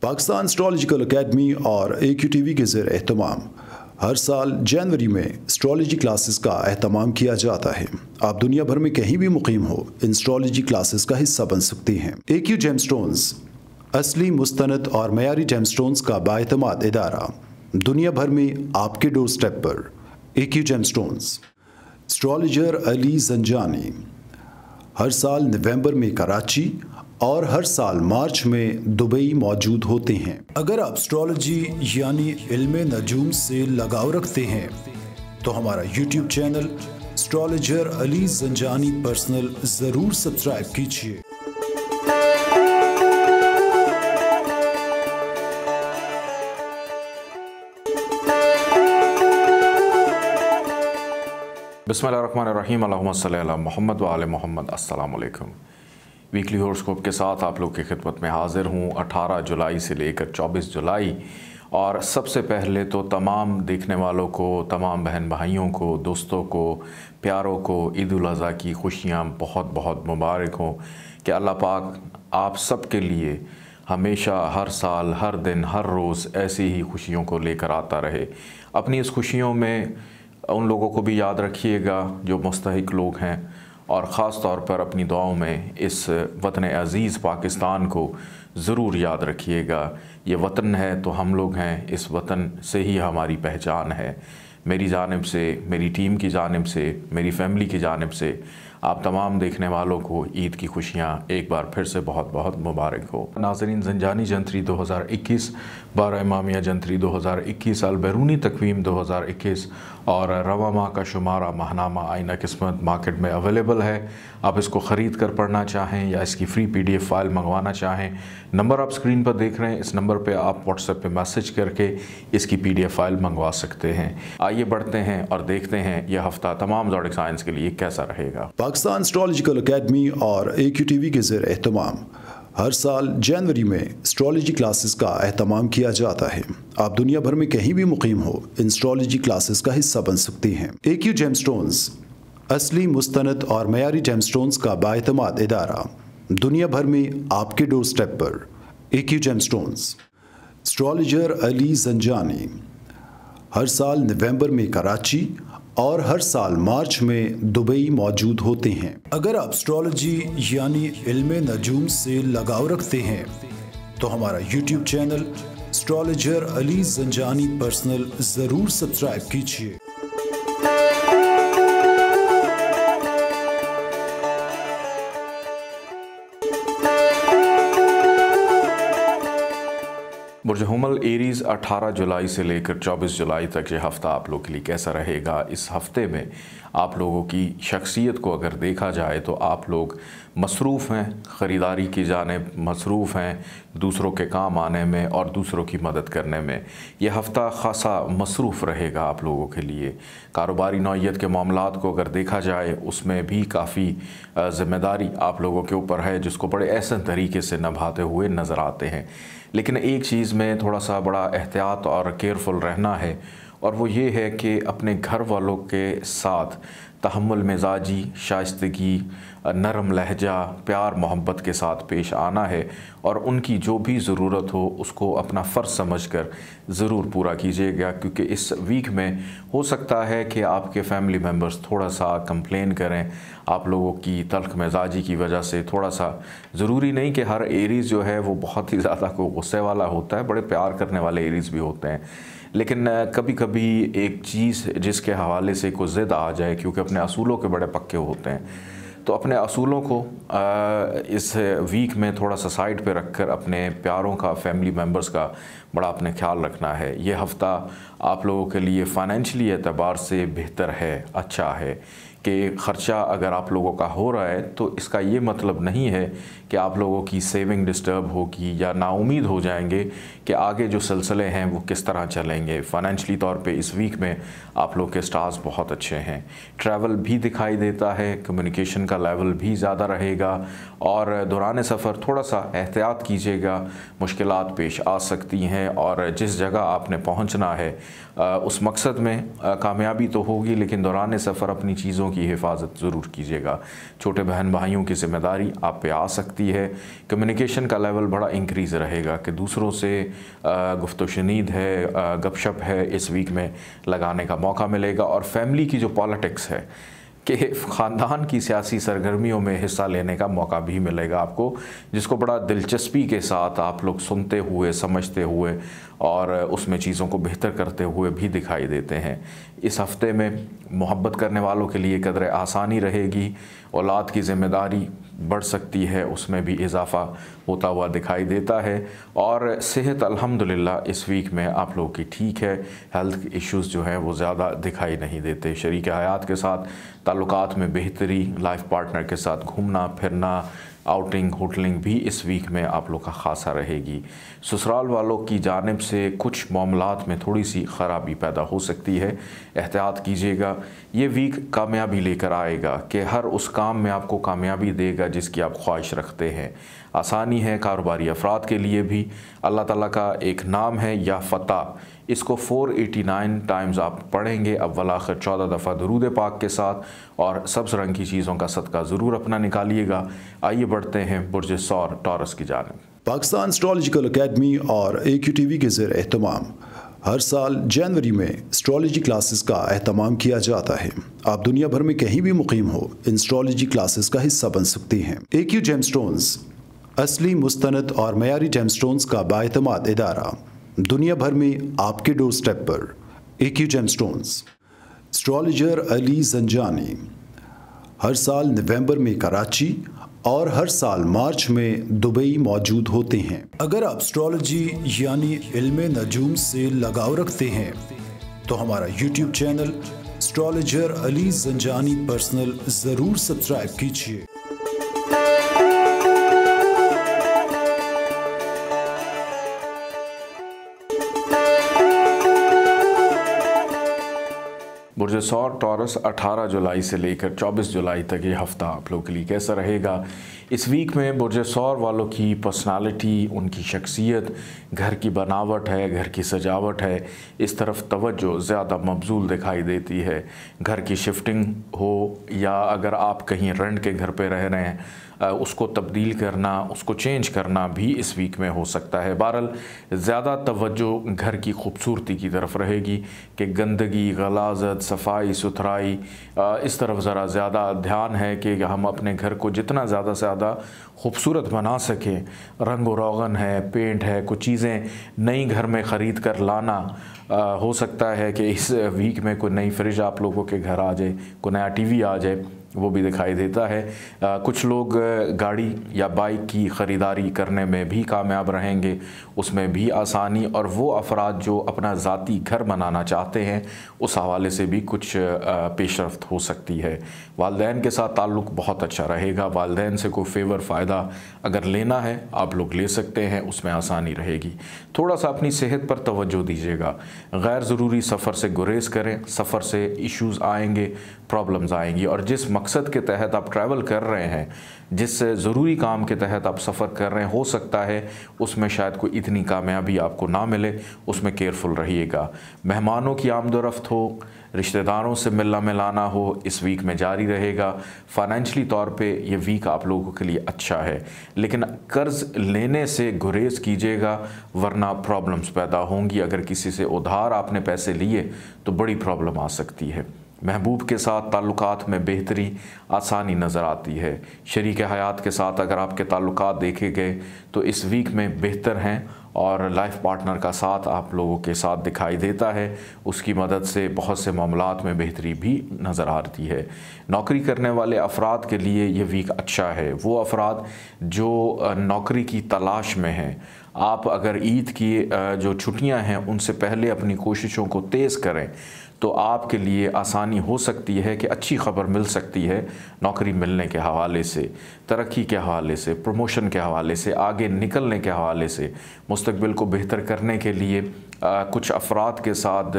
Pakistan astrological academy और AQTV के ज़ेर एहतमाम हर साल जनवरी में एस्ट्रोलॉजी क्लासेस का एहतमाम किया जाता है। आप दुनिया भर में कहीं भी मुकीम हो, इन एस्ट्रोलॉजी क्लासेस का हिस्सा बन सकते हैं। AQ जेमस्टोन्स असली, मुस्तनद और मयारी जेमस्टोन्स का बाएतमाद इदारा, दुनिया भर में आपके डोर स्टेप पर। AQ gemstones. Astrologer Ali Zanjani हर साल नवंबर में कराची और हर साल मार्च में दुबई मौजूद होते हैं। अगर आप एस्ट्रोलॉजी यानी इल्मे नजूम से लगाव रखते हैं तो हमारा YouTube channel astrologer Ali Zanjani personal ज़रूर सब्सक्राइब कीजिए। बिस्मिल्लाहिर्रहमानिर्रहीम, अल्लाहुम्मा सल्ली अला मुहम्मद व आले मुहम्मद। अस्सलाम वालेकुम। वीकली हॉरोस्कोप के साथ आप लोग की खिदमत में हाज़िर हूँ 18 जुलाई से लेकर 24 जुलाई। और सबसे पहले तो तमाम देखने वालों को, तमाम बहन भाइयों को, दोस्तों को, प्यारों को ईद उल अज़हा की खुशियाँ बहुत बहुत मुबारक हों कि अल्लाह पाक आप सब के लिए हमेशा, हर साल, हर दिन, हर रोज़ ऐसी ही खुशियों को लेकर आता रहे। अपनी इस खुशियों में उन लोगों को भी याद रखिएगा जो मुस्तहिक लोग हैं, और ख़ास तौर पर अपनी दुआओं में इस वतन अज़ीज़ पाकिस्तान को ज़रूर याद रखिएगा। ये वतन है तो हम लोग हैं, इस वतन से ही हमारी पहचान है। मेरी जानिब से, मेरी टीम की जानिब से, मेरी फ़ैमिली की जानिब से आप तमाम देखने वालों को ईद की खुशियाँ एक बार फिर से बहुत बहुत मुबारक हो। नाज़रीन, ज़ंजानी जंतरी 2021, 12 इमामिया जंतरी 2021, अल बैरूनी तकवीम 2021 और रवा माह का शुमारा माहनामा आईना किस्मत मार्केट में अवेलेबल है। आप इसको ख़रीद कर पढ़ना चाहें या इसकी फ्री PDF फ़ाइल मंगवाना चाहें, नंबर आप स्क्रीन पर देख रहे हैं, इस नंबर पर आप व्हाट्सएप पे मैसेज करके इसकी PDF फ़ाइल मंगवा सकते हैं। आइए बढ़ते हैं और देखते हैं यह हफ़्ता तमाम ज़ोडिक साइंस के लिए कैसा रहेगा। पाकिस्तान एस्ट्रोलॉजिकल एकेडमी और AQTV के ज़ेर एहतमाम हर साल जनवरी में एस्ट्रोलॉजी क्लासेस का एहतमाम किया जाता है। आप दुनिया भर में कहीं भी मुकीम हो, इन एस्ट्रोलॉजी क्लासेस का हिस्सा बन सकते हैं। AQ जेमस्टोन्स असली, मुस्तनद और मयारी जेमस्टोन्स का बाएतमाद इदारा, दुनिया भर में आपके डोर स्टेप पर। AQ gemstones. Astrologer Ali Zanjani हर साल नवंबर में कराची और हर साल मार्च में दुबई मौजूद होते हैं। अगर आप एस्ट्रोलॉजी यानी इल्मे नजूम से लगाव रखते हैं तो हमारा YouTube channel astrologer Ali Zanjani personal ज़रूर सब्सक्राइब कीजिए। बुर्ज हुमल एरीज़ 18 जुलाई से लेकर 24 जुलाई तक ये हफ़्ता आप लोगों के लिए कैसा रहेगा। इस हफ़्ते में आप लोगों की शख्सियत को अगर देखा जाए तो आप लोग मसरूफ़ हैं, ख़रीदारी की जानिब मसरूफ़ हैं, दूसरों के काम आने में और दूसरों की मदद करने में। यह हफ़्ता ख़ासा मसरूफ़ रहेगा आप लोगों के लिए। कारोबारी नौइयत के मामलात को अगर देखा जाए उसमें भी काफ़ी ज़िम्मेदारी आप लोगों के ऊपर है, जिसको बड़े ऐसे तरीके से निभाते हुए नज़र आते हैं। लेकिन एक चीज़ में थोड़ा सा बड़ा एहतियात और केयरफुल रहना है, और वो ये है कि अपने घर वालों के साथ तहम्मुल मिजाजी, शाइस्तगी, नरम लहजा, प्यार मोहब्बत के साथ पेश आना है, और उनकी जो भी ज़रूरत हो उसको अपना फ़र्ज़ समझकर ज़रूर पूरा कीजिएगा। क्योंकि इस वीक में हो सकता है कि आपके फैमिली मेम्बर्स थोड़ा सा कंप्लेन करें आप लोगों की तल्ख़ मिजाजी की वजह से। थोड़ा सा ज़रूरी नहीं कि हर एरीज़ जो है वो बहुत ही ज़्यादा को गुस्से वाला होता है, बड़े प्यार करने वाले एरीज़ भी होते हैं। लेकिन कभी कभी एक चीज़ जिसके हवाले से कोई ज़िद आ जाए, क्योंकि अपने असूलों के बड़े पक्के होते हैं, तो अपने असूलों को इस वीक में थोड़ा सा साइड पे रखकर अपने प्यारों का, फैमिली मेम्बर्स का बड़ा अपने ख्याल रखना है। ये हफ़्ता आप लोगों के लिए फ़ाइनेंशली एतबार से बेहतर है, अच्छा है कि ख़र्चा अगर आप लोगों का हो रहा है तो इसका ये मतलब नहीं है कि आप लोगों की सेविंग डिस्टर्ब होगी या नाउमीद हो जाएंगे कि आगे जो सिलसिले हैं वो किस तरह चलेंगे। फ़ाइनेंशली तौर पे इस वीक में आप लोग के स्टार्स बहुत अच्छे हैं। ट्रैवल भी दिखाई देता है, कम्युनिकेशन का लेवल भी ज़्यादा रहेगा, और दौरान सफ़र थोड़ा सा एहतियात कीजिएगा, मुश्किलात पेश आ सकती हैं, और जिस जगह आपने पहुँचना है उस मकसद में कामयाबी तो होगी, लेकिन दौरान सफ़र अपनी चीज़ों की हिफाजत ज़रूर कीजिएगा। छोटे बहन भाइयों की ज़िम्मेदारी आप पे आ सकती है। कम्युनिकेशन का लेवल बड़ा इंक्रीज़ रहेगा कि दूसरों से गुफ्तगू शनीद है, गपशप है, इस वीक में लगाने का मौका मिलेगा। और फैमिली की जो पॉलिटिक्स है कि ख़ानदान की सियासी सरगर्मियों में हिस्सा लेने का मौका भी मिलेगा आपको, जिसको बड़ा दिलचस्पी के साथ आप लोग सुनते हुए, समझते हुए और उसमें चीज़ों को बेहतर करते हुए भी दिखाई देते हैं। इस हफ़्ते में मोहब्बत करने वालों के लिए कदर आसानी रहेगी, औलाद की ज़िम्मेदारी बढ़ सकती है, उसमें भी इजाफ़ा होता हुआ दिखाई देता है। और सेहत अल्हम्दुलिल्लाह इस वीक में आप लोगों की ठीक है, हेल्थ इश्यूज़ जो हैं वो ज़्यादा दिखाई नहीं देते। शरीक हयात के साथ ताल्लुकात में बेहतरी, लाइफ पार्टनर के साथ घूमना फिरना, आउटिंग होटलिंग भी इस वीक में आप लोग का खासा रहेगी। ससुराल वालों की जानिब से कुछ मामलात में थोड़ी सी ख़राबी पैदा हो सकती है, एहतियात कीजिएगा। ये वीक कामयाबी लेकर आएगा कि हर उस काम में आपको कामयाबी देगा जिसकी आप ख्वाहिश रखते हैं। आसानी है कारोबारी अफराद के लिए भी। अल्लाह ताला का एक नाम है या फ़तह, इसको 489 टाइम्स आप पढ़ेंगे अव्वल आखिर 14 दफ़ा दुरूद पाक के साथ, और सब्ज़ रंग की चीज़ों का सदका ज़रूर अपना निकालिएगा। आइए बढ़ते हैं बुर्ज सौर टॉरस की जानिब। पाकिस्तान एस्ट्रोलॉजिकल एकेडमी और AQTV के ज़ेर एहतमाम हर साल जनवरी में एस्ट्रोलॉजी क्लासेस का एहतमाम किया जाता है। आप दुनिया भर में कहीं भी मुकीम हो, इन एस्ट्रोलॉजी क्लासेस का हिस्सा बन सकते हैं। AQ जेमस्टोन्स असली, मुस्तनद और मयारी जेमस्टोन्स का बाएतमाद इदारा, दुनिया भर में आपके डोर स्टेप पर। AQ gemstones. Astrologer Ali Zanjani हर साल नवंबर में कराची और हर साल मार्च में दुबई मौजूद होते हैं। अगर आप एस्ट्रोलॉजी यानी इल्मे नजूम से लगाव रखते हैं तो हमारा YouTube channel astrologer Ali Zanjani personal ज़रूर सब्सक्राइब कीजिए। बुर्ज सौर टॉरस 18 जुलाई से लेकर 24 जुलाई तक ये हफ़्ता आप लोगों के लिए कैसा रहेगा। इस वीक में बुर्ज सौर वालों की पर्सनालिटी, उनकी शख्सियत, घर की बनावट है, घर की सजावट है, इस तरफ तवज्जो ज़्यादा मबजूल दिखाई देती है। घर की शिफ्टिंग हो या अगर आप कहीं रेंट के घर पे रह रहे हैं, उसको तब्दील करना, उसको चेंज करना भी इस वीक में हो सकता है। बहरहाल ज़्यादा तवज्जो घर की खूबसूरती की तरफ रहेगी कि गंदगी, गलाज़त, सफाई सुथराई, इस तरफ ज़रा ज़्यादा ध्यान है कि हम अपने घर को जितना ज़्यादा से ज़्यादा खूबसूरत बना सकें। रंग व रोगन है, पेंट है, कुछ चीज़ें नई घर में ख़रीद कर लाना। हो सकता है कि इस वीक में कोई नई फ्रिज आप लोगों के घर आ जाए, कोई नया टीवी आ जाए, वो भी दिखाई देता है। कुछ लोग गाड़ी या बाइक की ख़रीदारी करने में भी कामयाब रहेंगे, उसमें भी आसानी। और वो अफराद जो अपना ज़ाती घर बनाना चाहते हैं, उस हवाले से भी कुछ पेशरफ्त हो सकती है। वालिदैन के साथ ताल्लुक़ बहुत अच्छा रहेगा। वालिदैन से कोई फ़ेवर फ़ायदा अगर लेना है आप लोग ले सकते हैं, उसमें आसानी रहेगी। थोड़ा सा अपनी सेहत पर तवज्जो दीजिएगा। गैर ज़रूरी सफ़र से गुरेज़ करें। सफ़र से इश्यूज़ आएंगे, प्रॉब्लम्स आएंगी। और जिस मकसद के तहत आप ट्रैवल कर रहे हैं, जिस ज़रूरी काम के तहत आप सफ़र कर रहे हैं, हो सकता है उसमें शायद कोई इतनी कामयाबी आपको ना मिले, उसमें केयरफुल रहिएगा। मेहमानों की आमदोरफ्त हो, रिश्तेदारों से मिलना मिलाना हो, इस वीक में जारी रहेगा। फाइनेंशली तौर पे ये वीक आप लोगों के लिए अच्छा है, लेकिन कर्ज़ लेने से गुरेज कीजिएगा वरना प्रॉब्लम्स पैदा होंगी। अगर किसी से उधार आपने पैसे लिए तो बड़ी प्रॉब्लम आ सकती है। महबूब के साथ ताल्लुकात में बेहतरी, आसानी नज़र आती है। शरीक हयात के साथ अगर आपके ताल्लुकात देखे गए तो इस वीक में बेहतर हैं, और लाइफ पार्टनर का साथ आप लोगों के साथ दिखाई देता है। उसकी मदद से बहुत से मामलात में बेहतरी भी नज़र आती है। नौकरी करने वाले अफराद के लिए ये वीक अच्छा है। वो अफराद जो नौकरी की तलाश में हैं, आप अगर ईद की जो छुट्टियां हैं उनसे पहले अपनी कोशिशों को तेज़ करें तो आपके लिए आसानी हो सकती है कि अच्छी खबर मिल सकती है नौकरी मिलने के हवाले से, तरक्की के हवाले से, प्रमोशन के हवाले से, आगे निकलने के हवाले से। मुस्तकबिल को बेहतर करने के लिए कुछ अफराद के साथ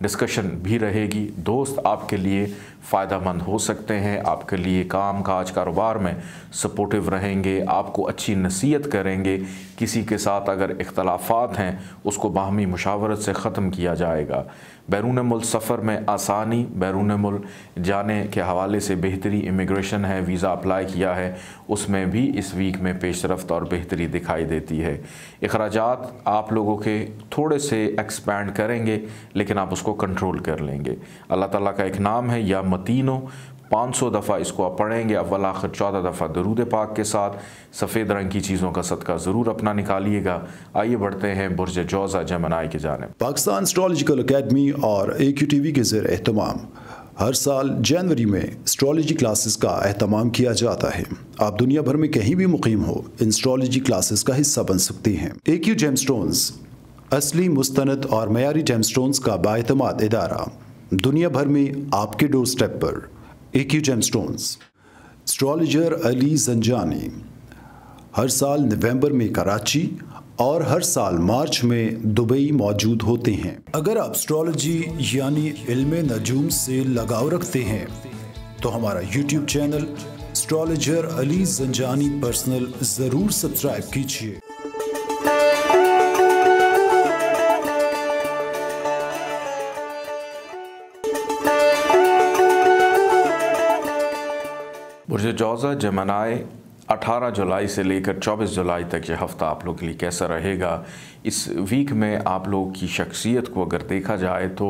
डिस्कशन भी रहेगी। दोस्त आपके लिए फ़ायदेमंद हो सकते हैं, आपके लिए काम काज कारोबार में सपोर्टिव रहेंगे, आपको अच्छी नसीहत करेंगे। किसी के साथ अगर इख्तलाफात हैं उसको बाहमी मुशावरत से ख़त्म किया जाएगा। बैरून मुल्क सफ़र में आसानी, बैरून मुल्क जाने के हवाले से बेहतरी, इमिग्रेशन है, वीज़ा अप्लाई किया है उसमें भी इस वीक में पेशरफ्त और बेहतरी दिखाई देती है। अखराजात आप लोगों के थोड़े से एक्सपैंड करेंगे लेकिन आप उसको कंट्रोल कर लेंगे। अल्लाह ताला का एक नाम है या मतीनो, 500 दफ़ा इसको आप पढ़ेंगे, अव्वल आखिर 14 दफ़ा दरूद पाक के साथ। सफ़ेद रंग की चीज़ों का सदका ज़रूर अपना निकालिएगा। आइए बढ़ते हैं बुर्ज जौज़ा जमनाई की जानिब। पाकिस्तान एस्ट्रोलॉजिकल अकेडमी और AQTV के ज़ेर एहतमाम हर साल जनवरी में एस्ट्रोलॉजी क्लासेस का एहतमाम किया जाता है। आप दुनिया भर में कहीं भी मुकीम हो, इन एस्ट्रोलॉजी क्लासेस का हिस्सा बन सकती हैं। AQ जेमस्टोन्स असली, मुस्तनद और मयारी जेमस्टोन्स का बाएतमाद इदारा, दुनिया भर में आपके डोर स्टेप पर। AQ gemstones. Astrologer Ali Zanjani हर साल नवंबर में कराची और हर साल मार्च में दुबई मौजूद होते हैं। अगर आप एस्ट्रोलॉजी यानी इल्मे नजूम से लगाव रखते हैं तो हमारा YouTube channel astrologer Ali Zanjani personal ज़रूर सब्सक्राइब कीजिए। बुर्ज जौज़ा जमनाई 18 जुलाई से लेकर 24 जुलाई तक ये हफ़्ता आप लोगों के लिए कैसा रहेगा। इस वीक में आप लोगों की शख्सियत को अगर देखा जाए तो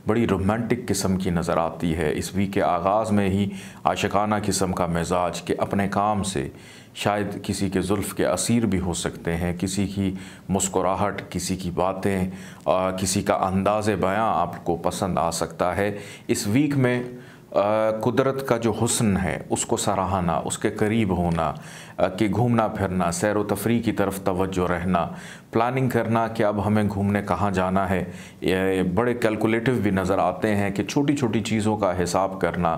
बड़ी रोमांटिक किस्म की नज़र आती है। इस वीक के आगाज़ में ही आशिकाना किस्म का मिजाज के अपने काम से शायद किसी के जुल्फ़ के असीर भी हो सकते हैं, किसी की मुस्कुराहट, किसी की बातें, किसी का अंदाज़ बयां आपको पसंद आ सकता है। इस वीक में कुदरत का जो हुस्न है उसको सराहना, उसके करीब होना, कि घूमना फिरना, सैर व तफरी की तरफ तवज्जो रहना, प्लानिंग करना कि अब हमें घूमने कहाँ जाना है। ये बड़े कैलकुलेटिव भी नज़र आते हैं कि छोटी छोटी चीज़ों का हिसाब करना,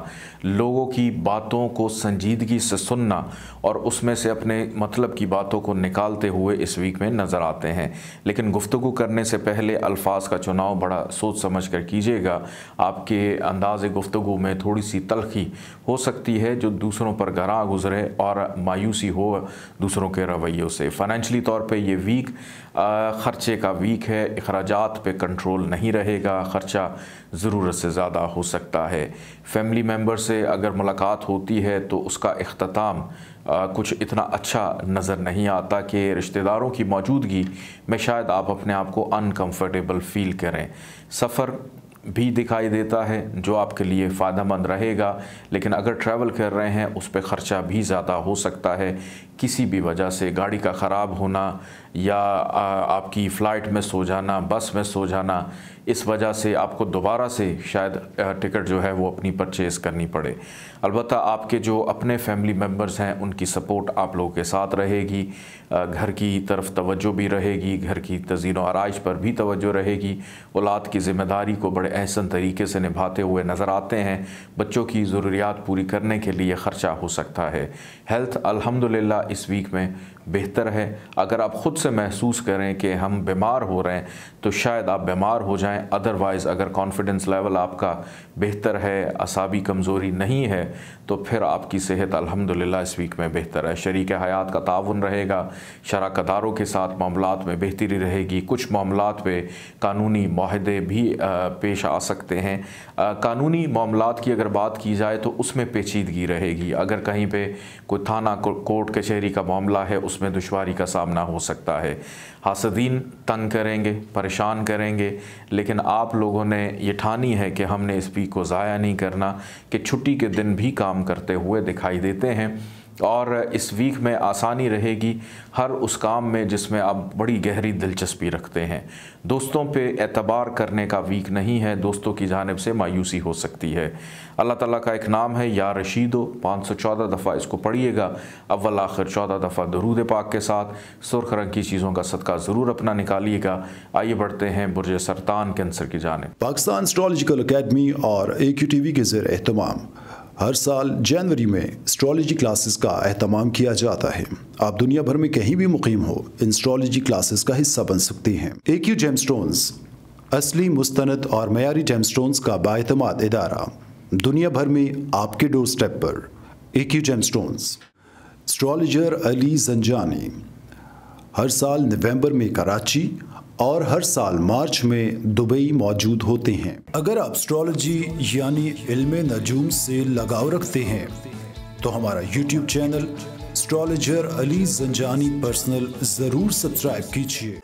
लोगों की बातों को संजीदगी से सुनना और उसमें से अपने मतलब की बातों को निकालते हुए इस वीक में नज़र आते हैं। लेकिन गुफ्तगू करने से पहले अल्फाज का चुनाव बड़ा सोच समझ कर कीजिएगा। आपके अंदाज़ गुफ्तगू में थोड़ी सी तलखी हो सकती है जो दूसरों पर गरा गुजरे और मायूसी हो दूसरों के रवैयों से। फाइनेंशियली तौर पे ये वीक ख़र्चे का वीक है। अखराजात पे कंट्रोल नहीं रहेगा, ख़र्चा ज़रूरत से ज़्यादा हो सकता है। फैमिली मेम्बर से अगर मुलाकात होती है तो उसका इख्तिताम कुछ इतना अच्छा नज़र नहीं आता कि रिश्तेदारों की मौजूदगी में शायद आप अपने आप को अनकम्फर्टेबल फ़ील करें। सफ़र भी दिखाई देता है जो आपके लिए फ़ायदेमंद रहेगा, लेकिन अगर ट्रैवल कर रहे हैं उस पर ख़र्चा भी ज़्यादा हो सकता है। किसी भी वजह से गाड़ी का ख़राब होना या आपकी फ़्लाइट में सो जाना, बस में सो जाना, इस वजह से आपको दोबारा से शायद टिकट जो है वो अपनी परचेज़ करनी पड़े। अलबत्ता आपके जो अपने फैमिली मेम्बर्स हैं उनकी सपोर्ट आप लोगों के साथ रहेगी। घर की तरफ तवज्जो भी रहेगी, घर की तज़ीन व आराइश पर भी तवज्जो रहेगी। औलाद की ज़िम्मेदारी को बड़े अहसन तरीके से निभाते हुए नज़र आते हैं। बच्चों की ज़रूरियात पूरी करने के लिए ख़र्चा हो सकता है। हेल्थ अल्हम्दुलिल्लाह इस वीक में बेहतर है। अगर आप ख़ुद से महसूस करें कि हम बीमार हो रहे हैं तो शायद आप बीमार हो जाएं। अदरवाइज़ अगर कॉन्फिडेंस लेवल आपका बेहतर है, असाबी कमज़ोरी नहीं है, तो फिर आपकी सेहत अल्हम्दुलिल्लाह इस वीक में बेहतर है। शरीक हयात का ताउन रहेगा। शराकतदारों के साथ मामलात में बेहतरी रहेगी। कुछ मामलात पे कानूनी मुआहदे भी पेश आ सकते हैं। कानूनी मामलात की अगर बात की जाए तो उसमें पेचीदगी रहेगी। अगर कहीं पे कोई थाना कोर्ट कचहरी का मामला है उसमें दुश्वारी का सामना हो सकता है। हासदीन तंग करेंगे, परेशान करेंगे, लेकिन आप लोगों ने ये ठानी है कि हमने इस वीक को ज़ाया नहीं करना, कि छुट्टी के दिन भी काम करते हुए दिखाई देते हैं। और इस वीक में आसानी रहेगी हर उस काम में जिसमें आप बड़ी गहरी दिलचस्पी रखते हैं। दोस्तों पे एतबार करने का वीक नहीं है, दोस्तों की जानिब से मायूसी हो सकती है। अल्लाह ताला का एक नाम है या रशीदो, 514 दफ़ा इसको पढ़िएगा, अव्वल आखिर 14 दफ़ा दरूद पाक के साथ। सुर्ख रंग की चीज़ों का सदका ज़रूर अपना निकालिएगा। आइए बढ़ते हैं बुर्ज सरतान कैंसर की जानिब। पाकिस्तान एस्ट्रोलॉजिकल अकेडमी और AQTV के ज़ेर एहतमाम हर साल जनवरी में एस्ट्रोलॉजी क्लासेस का एहतमाम किया जाता है। आप दुनिया भर में कहीं भी मुकीम हो, इन एस्ट्रोलॉजी क्लासेस का हिस्सा बन सकती हैं। AQ जेमस्टोन्स असली, मुस्तनद और मयारी जेमस्टोन्स का बाएतमाद इदारा, दुनिया भर में आपके डोर स्टेप पर AQ gemstones. Astrologer Ali Zanjani हर साल नवंबर में कराची और हर साल मार्च में दुबई मौजूद होते हैं। अगर आप एस्ट्रोलॉजी यानी इल्मे नजूम से लगाव रखते हैं तो हमारा YouTube channel astrologer Ali Zanjani personal ज़रूर सब्सक्राइब कीजिए।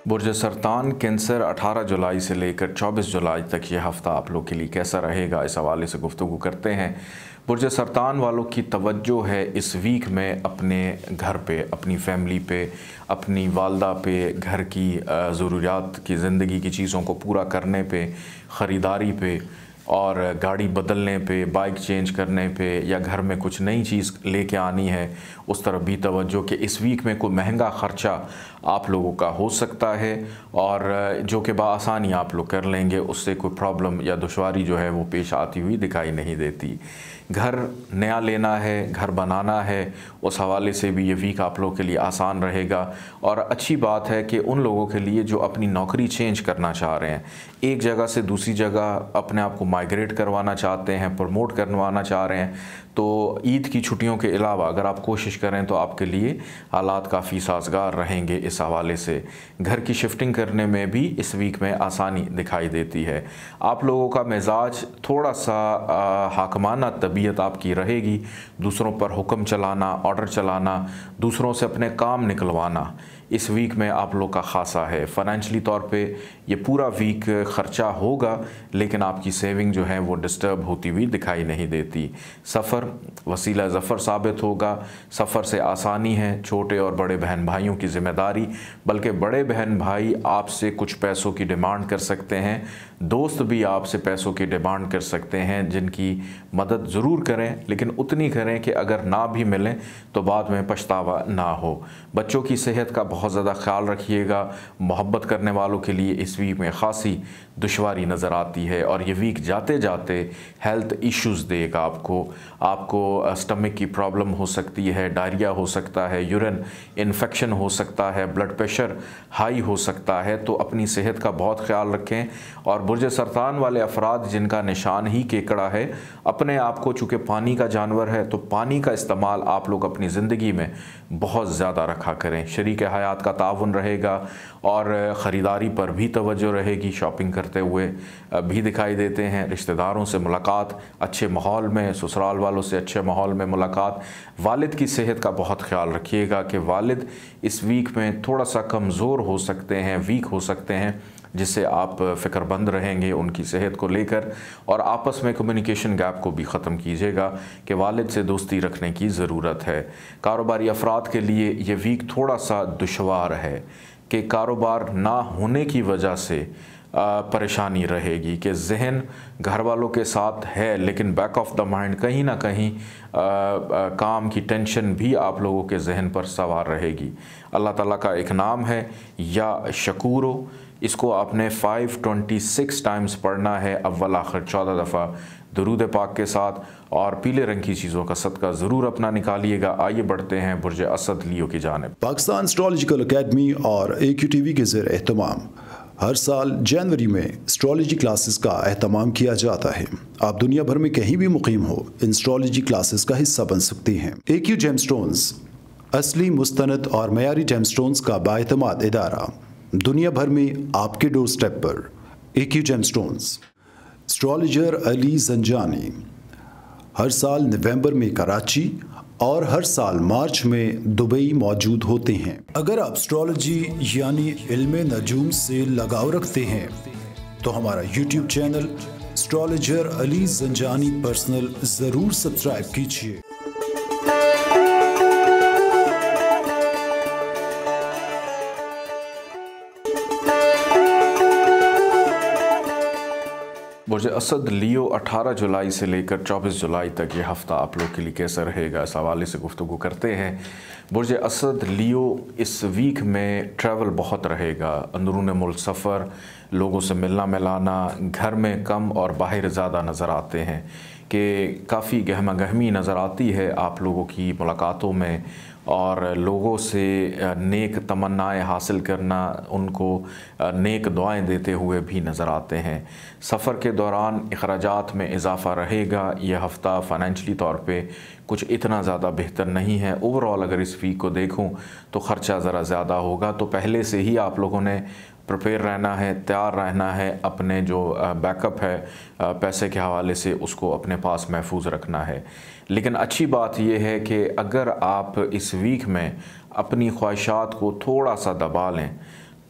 बुर्ज सरतान कैंसर 18 जुलाई से लेकर 24 जुलाई तक ये हफ़्ता आप लोग के लिए कैसा रहेगा, इस हवाले से गुफ्तगू करते हैं। बुर्ज सरतान वालों की तवज्जो है इस वीक में अपने घर पे, अपनी फैमिली पे, अपनी वालदा पे, घर की ज़रूरियात की ज़िंदगी की चीज़ों को पूरा करने पे, ख़रीदारी पे और गाड़ी बदलने पे, बाइक चेंज करने पे या घर में कुछ नई चीज़ लेके आनी है, उस तरफ भी तवज्जो कि इस वीक में कोई महंगा ख़र्चा आप लोगों का हो सकता है और जो कि बआसानी आप लोग कर लेंगे, उससे कोई प्रॉब्लम या दुश्वारी जो है वो पेश आती हुई दिखाई नहीं देती। घर नया लेना है, घर बनाना है, उस हवाले से भी ये वीक आप लोगों के लिए आसान रहेगा। और अच्छी बात है कि उन लोगों के लिए जो अपनी नौकरी चेंज करना चाह रहे हैं, एक जगह से दूसरी जगह अपने आप को माइग्रेट करवाना चाहते हैं, प्रमोट करवाना चाह रहे हैं, तो ईद की छुट्टियों के अलावा अगर आप कोशिश करें तो आपके लिए हालात काफ़ी साजगार रहेंगे। इस हवाले से घर की शिफ्टिंग करने में भी इस वीक में आसानी दिखाई देती है। आप लोगों का मिजाज थोड़ा सा हाकमाना तबीयत आपकी रहेगी, दूसरों पर हुक्म चलाना, ऑर्डर चलाना, दूसरों से अपने काम निकलवाना इस वीक में आप लोग का खासा है। फ़ाइनेंशली तौर पे ये पूरा वीक ख़र्चा होगा, लेकिन आपकी सेविंग जो है वो डिस्टर्ब होती हुई दिखाई नहीं देती। सफ़र वसीला ज़फ़र साबित होगा, सफ़र से आसानी है, छोटे और बड़े बहन भाइयों की ज़िम्मेदारी, बल्कि बड़े बहन भाई आपसे कुछ पैसों की डिमांड कर सकते हैं, दोस्त भी आपसे पैसों की डिमांड कर सकते हैं, जिनकी मदद ज़रूर करें, लेकिन उतनी करें कि अगर ना भी मिलें तो बाद में पछतावा ना हो। बच्चों की सेहत का बहुत ज़्यादा ख्याल रखिएगा। मोहब्बत करने वालों के लिए इस वीक में ख़ासी दुश्वारी नज़र आती है और ये वीक जाते जाते हेल्थ इश्यूज़ देगा आपको स्टमक की प्रॉब्लम हो सकती है, डायरिया हो सकता है, यूरिन इन्फेक्शन हो सकता है, ब्लड प्रेशर हाई हो सकता है। तो अपनी सेहत का बहुत ख्याल रखें। और बुर्ज सरतान वाले अफराद जिनका निशान ही केकड़ा है, अपने आप को, चूँकि पानी का जानवर है तो पानी का इस्तेमाल आप लोग अपनी ज़िंदगी में बहुत ज़्यादा रखा करें। शरीक हयात का ताउन रहेगा और ख़रीदारी पर भी तवज्जो रहेगी। शॉपिंग करते हुए भी दिखाई देते हैं। रिश्तेदारों से मुलाकात अच्छे माहौल में, ससुराल वालों से अच्छे माहौल में मुलाकात। वालिद की सेहत का बहुत ख्याल रखिएगा कि वालिद इस वीक में थोड़ा सा कमज़ोर हो सकते हैं, वीक हो सकते हैं, जिससे आप फ़िक्रमंद रहेंगे उनकी सेहत को लेकर। और आपस में कम्युनिकेशन गैप को भी ख़त्म कीजिएगा कि वालिद से दोस्ती रखने की ज़रूरत है। कारोबारी अफराद के लिए ये वीक थोड़ा सा दुश्वार है कि कारोबार ना होने की वजह से परेशानी रहेगी कि जहन घर वालों के साथ है, लेकिन बैक ऑफ द माइंड कहीं ना कहीं काम की टेंशन भी आप लोगों के जहन पर सवार रहेगी। अल्लाह ताला का एक नाम है या शकूरो, इसको आपने 526 टाइम्स पढ़ना है, अव्वल आखिर 14 दफ़ा दुरूद पाक के साथ, और पीले रंग की चीज़ों का सदका ज़रूर अपना निकालिएगा। आइए बढ़ते हैं बुर्ज असद लियो की जानिब। पाकिस्तान एस्ट्रोलॉजिकल अकेडमी और AQ TV के ज़ेर एहतमाम हर साल जनवरी में एस्ट्रोलॉजी क्लासेस का एहतमाम किया जाता है। आप दुनिया भर में कहीं भी मुकीम हो, इन एस्ट्रोलॉजी क्लासेस का हिस्सा बन सकते हैं। AQ जेमस्टोन्स असली, मुस्तनद और मयारी जेमस्टोन्स का बाएतमाद इदारा, दुनिया भर में आपके डोर स्टेप पर। AQ gemstones. Astrologer Ali Zanjani हर साल नवंबर में कराची और हर साल मार्च में दुबई मौजूद होते हैं। अगर आप एस्ट्रोलॉजी यानी इल्मे नजूम से लगाव रखते हैं तो हमारा YouTube channel astrologer Ali Zanjani personal ज़रूर सब्सक्राइब कीजिए। बुर्ज असद लियो 18 जुलाई से लेकर 24 जुलाई तक ये हफ़्ता आप लोग के लिए कैसा रहेगा, इस हवाले से गुफ्तगू करते हैं। बुर्ज असद लियो इस वीक में ट्रैवल बहुत रहेगा, अंदरून मुल्क सफ़र, लोगों से मिलना मिलाना, घर में कम और बाहर ज़्यादा नज़र आते हैं कि काफ़ी गहमा गहमी नज़र आती है आप लोगों की मुलाकातों में और लोगों से नेक तमन्नाएं हासिल करना, उनको नेक दुआएं देते हुए भी नज़र आते हैं। सफ़र के दौरान अखराजात में इजाफ़ा रहेगा। यह हफ़्ता फ़ाइनेंशली तौर पे कुछ इतना ज़्यादा बेहतर नहीं है। ओवरऑल अगर इस वीक को देखूं तो ख़र्चा ज़रा ज़्यादा होगा, तो पहले से ही आप लोगों ने प्रिपेयर रहना है, तैयार रहना है। अपने जो बैकअप है पैसे के हवाले से, उसको अपने पास महफूज रखना है। लेकिन अच्छी बात यह है कि अगर आप इस वीक में अपनी ख्वाहिशात को थोड़ा सा दबा लें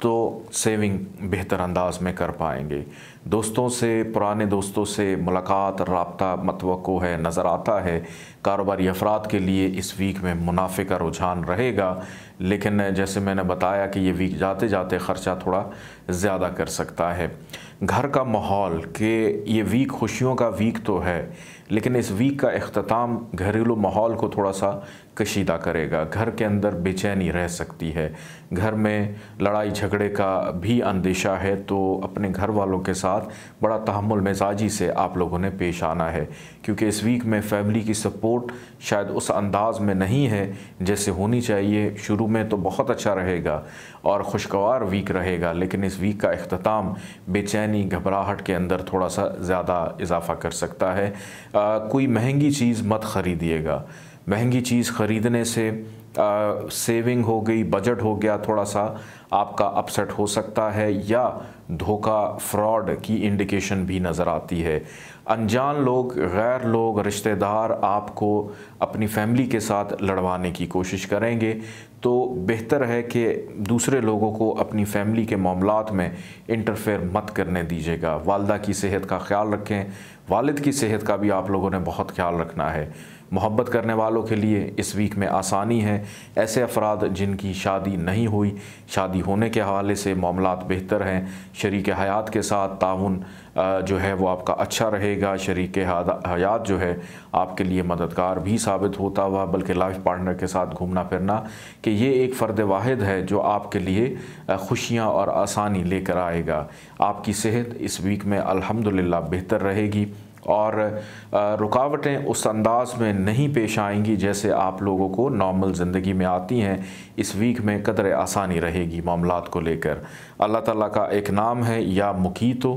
तो सेविंग बेहतर अंदाज में कर पाएंगे। दोस्तों से, पुराने दोस्तों से मुलाकात, राब्ता मतवक्को है, नज़र आता है। कारोबारी अफराद के लिए इस वीक में मुनाफे का रुझान रहेगा, लेकिन जैसे मैंने बताया कि ये वीक जाते जाते ख़र्चा थोड़ा ज़्यादा कर सकता है। घर का माहौल कि ये वीक खुशियों का वीक तो है, लेकिन इस वीक का इख्तिताम घरेलू माहौल को थोड़ा सा कशीदा करेगा। घर के अंदर बेचैनी रह सकती है, घर में लड़ाई झगड़े का भी अंदेशा है, तो अपने घर वालों के साथ बड़ा तहम्मुल मिजाजी से आप लोगों ने पेश आना है, क्योंकि इस वीक में फैमिली की सपोर्ट शायद उस अंदाज में नहीं है जैसे होनी चाहिए। शुरू में तो बहुत अच्छा रहेगा और खुशगवार वीक रहेगा, लेकिन इस वीक का इख्तिताम बेचैनी, घबराहट के अंदर थोड़ा सा ज़्यादा इजाफ़ा कर सकता है। कोई महंगी चीज़ मत ख़रीदिएगा। महंगी चीज़ ख़रीदने से सेविंग हो गई, बजट हो गया, थोड़ा सा आपका अपसेट हो सकता है, या धोखा, फ्रॉड की इंडिकेशन भी नज़र आती है। अनजान लोग, गैर लोग, रिश्तेदार आपको अपनी फैमिली के साथ लड़वाने की कोशिश करेंगे, तो बेहतर है कि दूसरे लोगों को अपनी फैमिली के मामलात में इंटरफेयर मत करने दीजिएगा। वालिदा की सेहत का ख्याल रखें, वालिद की सेहत का भी आप लोगों ने बहुत ख्याल रखना है। मोहब्बत करने वालों के लिए इस वीक में आसानी है। ऐसे अफराद जिनकी शादी नहीं हुई, शादी होने के हवाले से मामलात बेहतर हैं। शरीक हयात के साथ ताउन जो है वो आपका अच्छा रहेगा। शरीक हयात जो है आपके लिए मददगार भी साबित होता हुआ, बल्कि लाइफ पार्टनर के साथ घूमना फिरना कि ये एक फ़र्द वाहिद है जो आपके लिए खुशियाँ और आसानी लेकर आएगा। आपकी सेहत इस वीक में अल्हम्दुलिल्लाह बेहतर रहेगी और रुकावटें उस अंदाज में नहीं पेश आएंगी जैसे आप लोगों को नॉर्मल ज़िंदगी में आती हैं। इस वीक में कदर आसानी रहेगी मामलात को लेकर। अल्लाह ताला का एक नाम है या मुकीतो,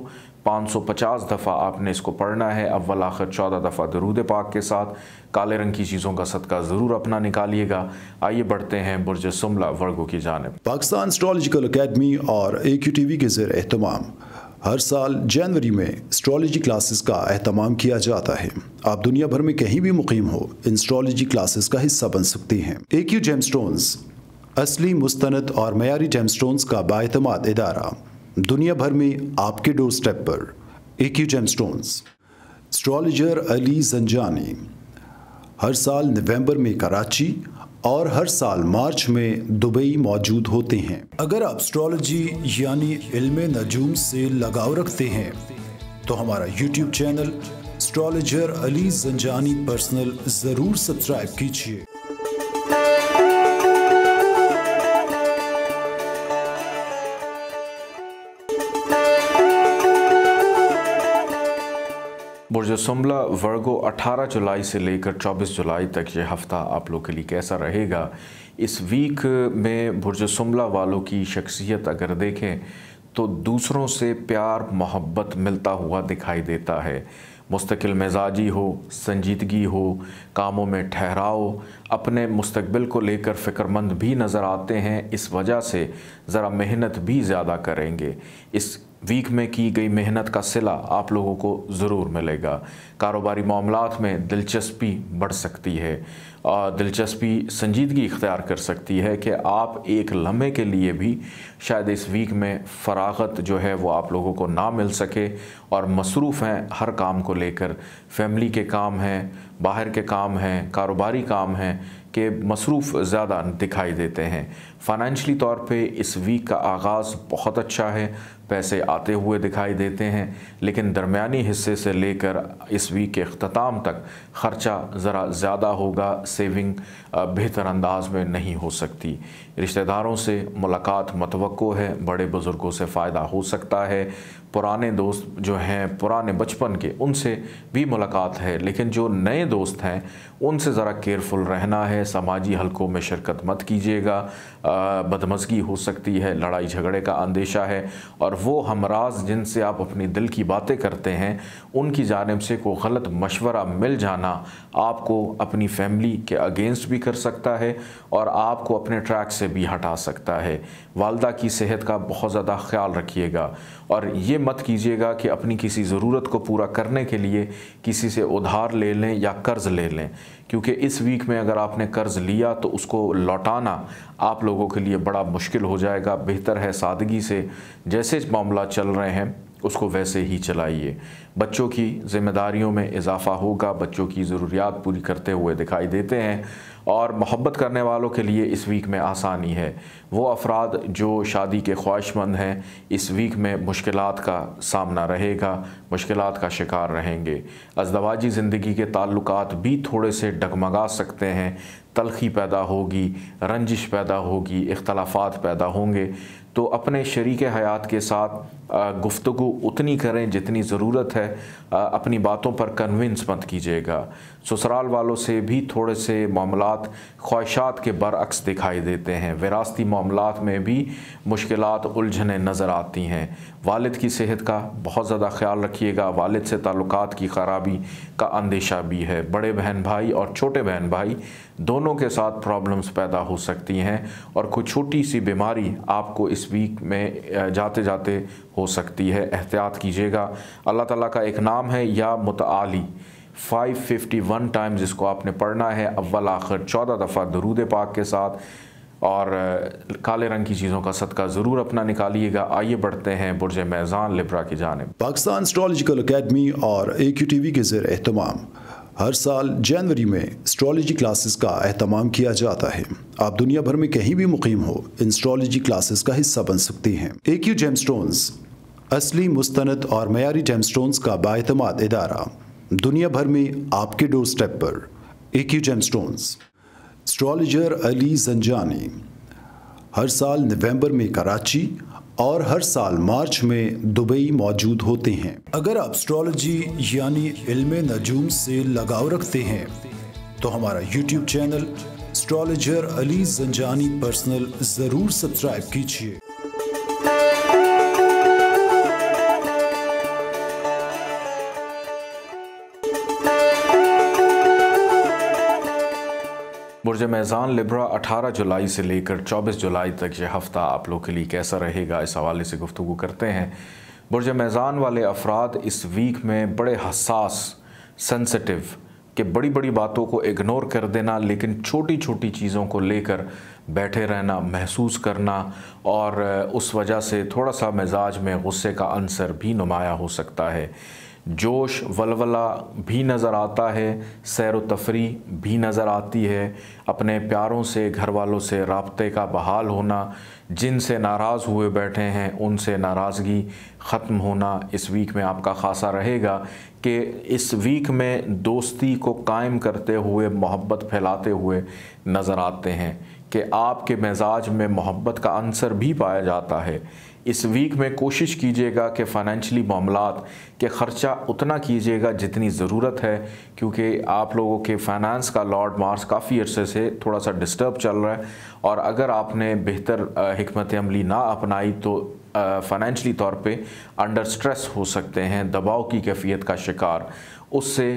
550 दफ़ा आपने इसको पढ़ना है। अव्वल आखिर 14 दफ़ा दरूद पाक के साथ। काले रंग की चीज़ों का सदका ज़रूर अपना निकालिएगा। आइए बढ़ते हैं बुर्ज सुमला वर्गो की जानिब। पाकिस्तान एस्ट्रोलॉजिकल अकेडमी और AQTV के ज़ेर एहतमाम हर साल जनवरी में एस्ट्रोलॉजी क्लासेस का एहतमाम किया जाता है। आप दुनिया भर में कहीं भी मुकीम हो, इन एस्ट्रोलॉजी क्लासेस का हिस्सा बन सकते हैं। AQ जेमस्टोन्स असली, मुस्तनद और मयारी जेमस्टोन्स का बाएतमाद इदारा, दुनिया भर में आपके डोर स्टेप पर। AQ gemstones. Astrologer Ali Zanjani हर साल नवंबर में कराची और हर साल मार्च में दुबई मौजूद होते हैं। अगर आप एस्ट्रोलॉजी यानी इल्मे नजूम से लगाव रखते हैं तो हमारा YouTube channel astrologer Ali Zanjani personal ज़रूर सब्सक्राइब कीजिए। बुर्ज सुमला वर्गो 18 जुलाई से लेकर 24 जुलाई तक ये हफ़्ता आप लोग के लिए कैसा रहेगा। इस वीक में बुर्ज सुमला वालों की शख्सियत अगर देखें तो दूसरों से प्यार मोहब्बत मिलता हुआ दिखाई देता है। मुस्तकिल मिजाजी हो, संजीदगी हो, कामों में ठहराव, अपने मुस्तकबिल को लेकर फ़िक्रमंद भी नज़र आते हैं। इस वजह से ज़रा मेहनत भी ज़्यादा करेंगे। इस वीक में की गई मेहनत का सिला आप लोगों को ज़रूर मिलेगा। कारोबारी मामलात में दिलचस्पी बढ़ सकती है और दिलचस्पी संजीदगी इख्तियार कर सकती है कि आप एक लम्हे के लिए भी शायद इस वीक में फ़रागत जो है वो आप लोगों को ना मिल सके और मसरूफ़ हैं हर काम को लेकर। फैमिली के काम हैं, बाहर के काम हैं, कारोबारी काम हैं कि मसरूफ़ ज़्यादा दिखाई देते हैं। फ़ाइनेंशली तौर पे इस वीक का आगाज़ बहुत अच्छा है। पैसे आते हुए दिखाई देते हैं, लेकिन दरमियानी हिस्से से लेकर इस वीक के अख्ताम तक ख़र्चा ज़रा ज़्यादा होगा, सेविंग बेहतर अंदाज में नहीं हो सकती। रिश्तेदारों से मुलाकात मतवक्को है, बड़े बुज़ुर्गों से फ़ायदा हो सकता है, पुराने दोस्त जो हैं पुराने बचपन के उनसे भी मुलाकात है, लेकिन जो नए दोस्त हैं उनसे ज़रा केयरफुल रहना है। समाजी हलकों में शिरकत मत कीजिएगा, बदमज़गी हो सकती है, लड़ाई झगड़े का अंदेशा है, और वो हमराज जिनसे आप अपनी दिल की बातें करते हैं उनकी जानिब से कोई गलत मशवरा मिल जाना आपको अपनी फैमिली के अगेंस्ट भी कर सकता है और आपको अपने ट्रैक से भी हटा सकता है। वालदा की सेहत का बहुत ज़्यादा ख्याल रखिएगा और ये मत कीजिएगा कि अपनी किसी ज़रूरत को पूरा करने के लिए किसी से उधार ले लें या कर्ज़ ले लें, क्योंकि इस वीक में अगर आपने कर्ज़ लिया तो उसको लौटाना आप लोगों के लिए बड़ा मुश्किल हो जाएगा। बेहतर है सादगी से जैसे मामला चल रहे हैं उसको वैसे ही चलाइए। बच्चों की ज़िम्मेदारियों में इजाफ़ा होगा, बच्चों की ज़रूरियात पूरी करते हुए दिखाई देते हैं और मोहब्बत करने वालों के लिए इस वीक में आसानी है। वो अफराद जो शादी के ख्वाहिशमंद हैं इस वीक में मुश्किलात का सामना रहेगा, मुश्किलात का शिकार रहेंगे। अज़दवाजी ज़िंदगी के ताल्लुकात भी थोड़े से डगमगा सकते हैं, तलखी पैदा होगी, रंजिश पैदा होगी, इख्तलाफात पैदा होंगे। तो अपने शरीक हयात के साथ गुफ्तगू उतनी करें जितनी ज़रूरत है, अपनी बातों पर कन्विंस मत कीजिएगा। ससुराल वालों से भी थोड़े से मामलात ख्वाहिशात के बरअक्स दिखाई देते हैं। विरासती मामलात में भी मुश्किलात उलझने नज़र आती हैं। वालिद की सेहत का बहुत ज़्यादा ख्याल रखिएगा, वालिद से ताल्लुकात की ख़राबी का अंदेशा भी है। बड़े बहन भाई और छोटे बहन भाई दोनों के साथ प्रॉब्लम्स पैदा हो सकती हैं और कोई छोटी सी बीमारी आपको इस वीक में जाते जाते हो सकती है। एहतियात कीजिएगा। अल्लाह ताला का एक नाम है या मुतआली, 551 टाइम्स इसको आपने पढ़ना है, अव्वल आखिर 14 दफ़ा दरूद पाक के साथ, और काले रंग की चीज़ों का सदका ज़रूर अपना निकालिएगा। आइए बढ़ते हैं बुर्ज मेज़ान लिब्रा की जानिब। पाकिस्तान एस्ट्रोलॉजिकल एकेडमी और AQTV के ज़ेर एहतमाम हर साल जनवरी में एस्ट्रोलॉजी क्लासेस का एहतमाम किया जाता है। आप दुनिया भर में कहीं भी मुकीम हो, इन एस्ट्रोलॉजी क्लासेस का हिस्सा बन सकते हैं। AQ जेमस्टोन्स असली, मुस्तनद और मयारी जेमस्टोन्स का बाएतमाद इदारा, दुनिया भर में आपके डोर स्टेप पर। AQ gemstones. Astrologer Ali Zanjani हर साल नवंबर में कराची और हर साल मार्च में दुबई मौजूद होते हैं। अगर आप एस्ट्रोलॉजी यानी इल्मे नजूम से लगाव रखते हैं तो हमारा YouTube channel astrologer Ali Zanjani personal ज़रूर सब्सक्राइब कीजिए। बुर्ज मेज़ान लिब्रा 18 जुलाई से लेकर 24 जुलाई तक ये हफ़्ता आप लोग के लिए कैसा रहेगा, इस हवाले से गुफ्तगू करते हैं। बुर्ज मेज़ान वाले अफराद इस वीक में बड़े हसास, सेंसिटिव, कि बड़ी बड़ी बातों को इग्नोर कर देना, लेकिन छोटी छोटी चीज़ों को लेकर बैठे रहना, महसूस करना, और उस वजह से थोड़ा सा मिजाज में गुस्से का अंसर भी नुमाया हो सकता है। जोश वलवला भी नज़र आता है, सैर व तफरी भी नज़र आती है, अपने प्यारों से, घर वालों से राब्ते का बहाल होना, जिनसे नाराज़ हुए बैठे हैं उनसे नाराज़गी ख़त्म होना इस वीक में आपका ख़ासा रहेगा। कि इस वीक में दोस्ती को कायम करते हुए, मोहब्बत फैलाते हुए नज़र आते हैं कि आपके मिजाज में मोहब्बत का अंसर भी पाया जाता है। इस वीक में कोशिश कीजिएगा कि फ़ाइनेंशली मामलात के ख़र्चा उतना कीजिएगा जितनी ज़रूरत है, क्योंकि आप लोगों के फ़ाइनेंस का लॉर्ड मार्स काफ़ी अरसे से थोड़ा सा डिस्टर्ब चल रहा है, और अगर आपने बेहतर हिकमत अमली ना अपनाई तो फ़ाइनेंशली तौर पे अंडर स्ट्रेस हो सकते हैं, दबाव की कैफियत का शिकार। उससे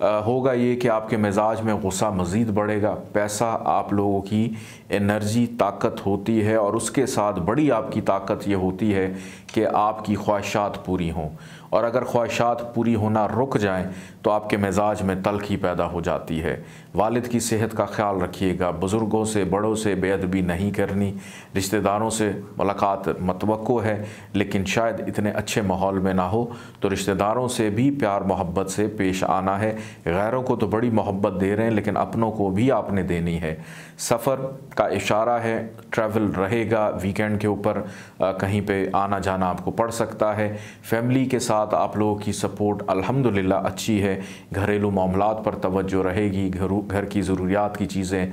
होगा ये कि आपके मिजाज में गुस्सा मज़ीद बढ़ेगा। पैसा आप लोगों की एनर्जी, ताकत होती है, और उसके साथ बड़ी आपकी ताकत ये होती है कि आपकी ख्वाहिशात पूरी हों, और अगर ख्वाहिशात पूरी होना रुक जाएं तो आपके मिजाज में तल्खी पैदा हो जाती है। वालिद की सेहत का ख्याल रखिएगा। बुज़ुर्गों से, बड़ों से बेअदबी नहीं करनी। रिश्तेदारों से मुलाकात मतवक्को है लेकिन शायद इतने अच्छे माहौल में ना हो, तो रिश्तेदारों से भी प्यार मोहब्बत से पेश आना है। गैरों को तो बड़ी मोहब्बत दे रहे हैं लेकिन अपनों को भी आपने देनी है। सफ़र का इशारा है, ट्रैवल रहेगा। वीकेंड के ऊपर कहीं पे आना जाना आपको पड़ सकता है। फैमिली के साथ आप लोगों की सपोर्ट अल्हम्दुलिल्लाह अच्छी है। घरेलू मामलात पर तवज्जो रहेगी। घर की ज़रूरियात की चीज़ें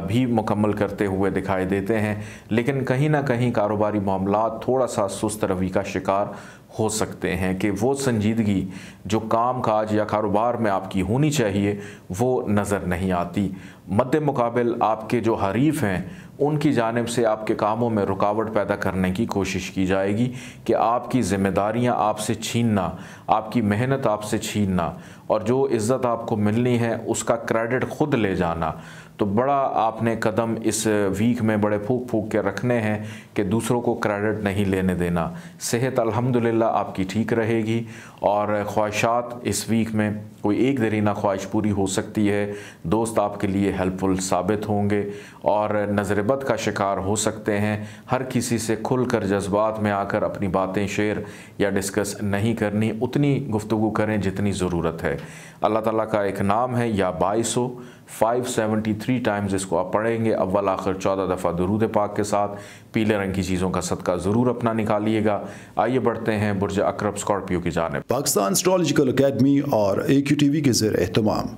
भी मुकम्मल करते हुए दिखाई देते हैं, लेकिन कहीं ना कहीं कारोबारी मामलात थोड़ा सा सुस्त रवि का शिकार हो सकते हैं कि वो संजीदगी जो काम काज या कारोबार में आपकी होनी चाहिए वो नज़र नहीं आती। मद्दे मुकाबिल आपके जो हरीफ हैं उनकी जानिब से आपके कामों में रुकावट पैदा करने की कोशिश की जाएगी कि आपकी ज़िम्मेदारियां आपसे छीनना, आपकी मेहनत आपसे छीनना और जो इज़्ज़त आपको मिलनी है उसका क्रेडिट खुद ले जाना। तो बड़ा आपने कदम इस वीक में बड़े फूक फूक के रखने हैं कि दूसरों को क्रेडिट नहीं लेने देना। सेहत अल्हम्दुलिल्लाह आपकी ठीक रहेगी और ख्वाहिशात इस वीक में कोई एक देरीना ख्वाहिश पूरी हो सकती है। दोस्त आपके लिए हेल्पफुल साबित होंगे और नज़रबद का शिकार हो सकते हैं। हर किसी से खुलकर जज्बात में आकर अपनी बातें शेयर या डिस्कस नहीं करनी, उतनी गुफ्तगू करें जितनी ज़रूरत है। अल्लाह ताला का एक नाम है या 573 टाइम्स इसको आप पढ़ेंगे। अव्वल आखिर 14 दफ़ा दुरूद पाक के साथ पीले रंग की चीज़ों का सदका ज़रूर अपना निकालिएगा। आइए बढ़ते हैं बुर्ज अकरब स्कॉर्पियो की जानिब। पाकिस्तान एस्ट्रोलॉजिकल एकेडमी और AQTV के ज़ेर एहतमाम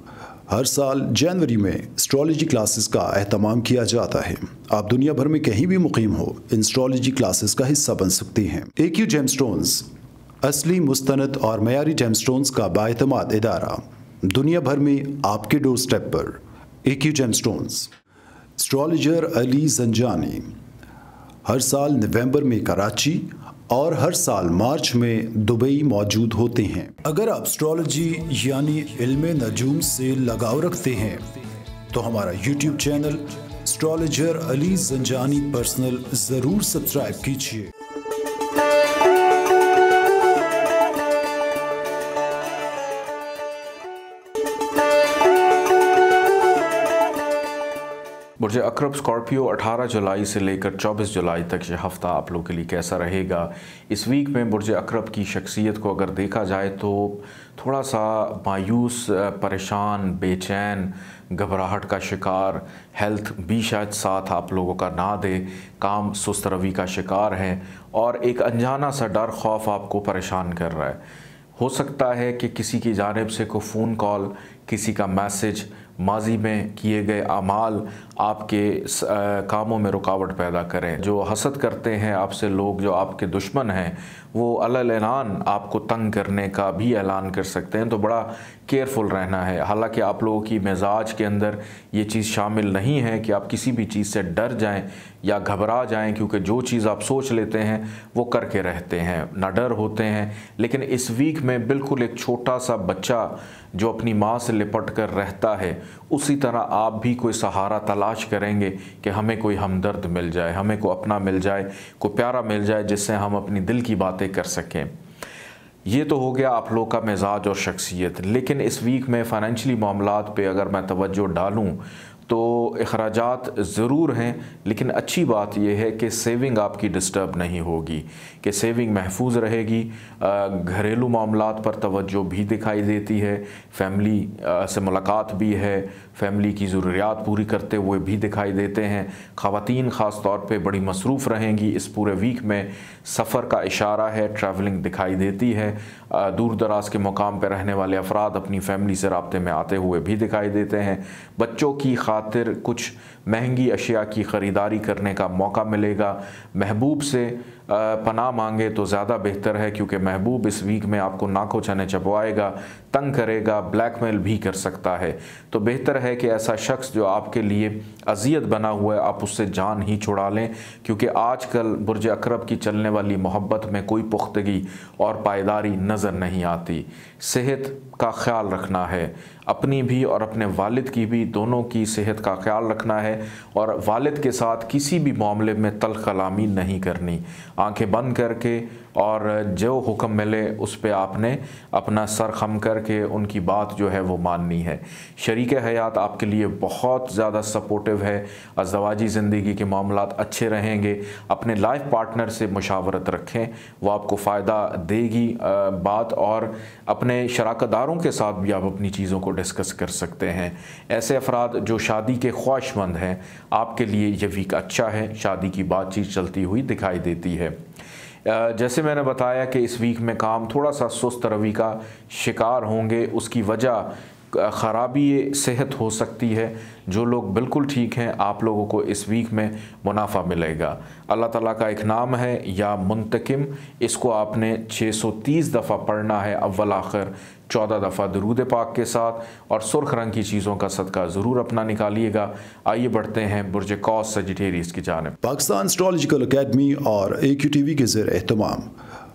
हर साल जनवरी में एस्ट्रोलॉजी क्लासेस का एहतमाम किया जाता है। आप दुनिया भर में कहीं भी मुकीम हो, इन एस्ट्रोलॉजी क्लासेस का हिस्सा बन सकते हैं। AQ जेमस्टोन्स असली, मुस्तनद और मयारी जेमस्टोन्स का बाएतमाद इदारा, दुनिया भर में आपके डोर स्टेप पर। AQ gemstones. Astrologer Ali Zanjani हर साल नवंबर में कराची और हर साल मार्च में दुबई मौजूद होते हैं। अगर आप एस्ट्रोलॉजी यानी इल्मे नजूम से लगाव रखते हैं तो हमारा YouTube channel astrologer Ali Zanjani personal ज़रूर सब्सक्राइब कीजिए। बुर्ज अकरब स्कॉर्पियो 18 जुलाई से लेकर 24 जुलाई तक ये हफ़्ता आप लोगों के लिए कैसा रहेगा। इस वीक में बुर्ज अकरब की शख्सियत को अगर देखा जाए तो थोड़ा सा मायूस, परेशान, बेचैन, घबराहट का शिकार, हेल्थ भी शायद साथ आप लोगों का ना दे, काम सुस्त रवि का शिकार है और एक अनजाना सा डर खौफ आपको परेशान कर रहा है। हो सकता है कि किसी की जानिब से कोई फ़ोन कॉल, किसी का मैसेज, माजी में किए गए अमाल आपके कामों में रुकावट पैदा करें। जो हसद करते हैं आपसे लोग, जो आपके दुश्मन हैं, वो अलग-ऐलान आपको तंग करने का भी ऐलान कर सकते हैं। तो बड़ा केयरफुल रहना है। हालांकि आप लोगों की मिजाज के अंदर ये चीज़ शामिल नहीं है कि आप किसी भी चीज़ से डर जाएं या घबरा जाएं, क्योंकि जो चीज़ आप सोच लेते हैं वो करके रहते हैं, ना डर होते हैं। लेकिन इस वीक में बिल्कुल एक छोटा सा बच्चा जो अपनी माँ से लिपट कर रहता है, उसी तरह आप भी कोई सहारा तलाश करेंगे कि हमें कोई हमदर्द मिल जाए, हमें कोई अपना मिल जाए, कोई प्यारा मिल जाए जिससे हम अपनी दिल की बातें कर सकें। ये तो हो गया आप लोग का मिजाज और शख्सियत। लेकिन इस वीक में फ़ाइनेंशियली मामलात पे अगर मैं तवज्जो डालूँ तो अखराजात ज़रूर हैं, लेकिन अच्छी बात यह है कि सेविंग आपकी डिस्टर्ब नहीं होगी, कि सेविंग महफूज रहेगी। घरेलू मामलात पर तवज्जो भी दिखाई देती है, फैमिली से मुलाकात भी है, फैमिली की ज़रूरियात पूरी करते हुए भी दिखाई देते हैं। ख़वातीन ख़ास तौर पे बड़ी मसरूफ़ रहेंगी इस पूरे वीक में। सफ़र का इशारा है, ट्रैवलिंग दिखाई देती है। दूर दराज के मुकाम पर रहने वाले अफराद अपनी फैमिली से राब्ते में आते हुए भी दिखाई देते हैं। बच्चों की खातिर कुछ महंगी अशिया की ख़रीदारी करने का मौका मिलेगा। महबूब से पनाह मांगे तो ज़्यादा बेहतर है, क्योंकि महबूब इस वीक में आपको नाको चने चबवाएगा, तंग करेगा, ब्लैकमेल भी कर सकता है। तो बेहतर है कि ऐसा शख्स जो आपके लिए अजियत बना हुआ है आप उससे जान ही छुड़ा लें, क्योंकि आजकल बुर्ज अकरब की चलने वाली मोहब्बत में कोई पुख्तगी और पायदारी नज़र नहीं आती। सेहत का ख्याल रखना है, अपनी भी और अपने वालिद की भी, दोनों की सेहत का ख्याल रखना है। और वालिद के साथ किसी भी मामले में तल्ख़ कलामी नहीं करनी। आंखें बंद करके और जो हुक्म मिले उस पे आपने अपना सर खम करके उनकी बात जो है वो माननी है। शरीक हयात आपके लिए बहुत ज़्यादा सपोर्टिव है, अज़दवाजी ज़िंदगी के मामलात अच्छे रहेंगे। अपने लाइफ पार्टनर से मुशावरत रखें, वो आपको फ़ायदा देगी बात, और अपने शराकतदारों के साथ भी आप अपनी चीज़ों को डिस्कस कर सकते हैं। ऐसे अफराद जो शादी के ख्वाहिशमंद हैं, आपके लिए ये वीक अच्छा है, शादी की बातचीत चलती हुई दिखाई देती है। जैसे मैंने बताया कि इस वीक में काम थोड़ा सा सुस्त रवि का शिकार होंगे, उसकी वजह ख़राबी सेहत हो सकती है। जो लोग बिल्कुल ठीक हैं, आप लोगों को इस वीक में मुनाफा मिलेगा। अल्लाह ताला का एक नाम है या मुंतकिम, इसको आपने 630 दफ़ा पढ़ना है, अव्वल आखिर 14 दफ़ा दरूद पाक के साथ, और सुर्ख रंग की चीज़ों का सदका ज़रूर अपना निकालिएगा। आइए बढ़ते हैं बुर्ज कौस सजिटेरियस की जानिब। पाकिस्तान एस्ट्रोलॉजिकल अकेडमी और AQTV के ज़ेर एहतमाम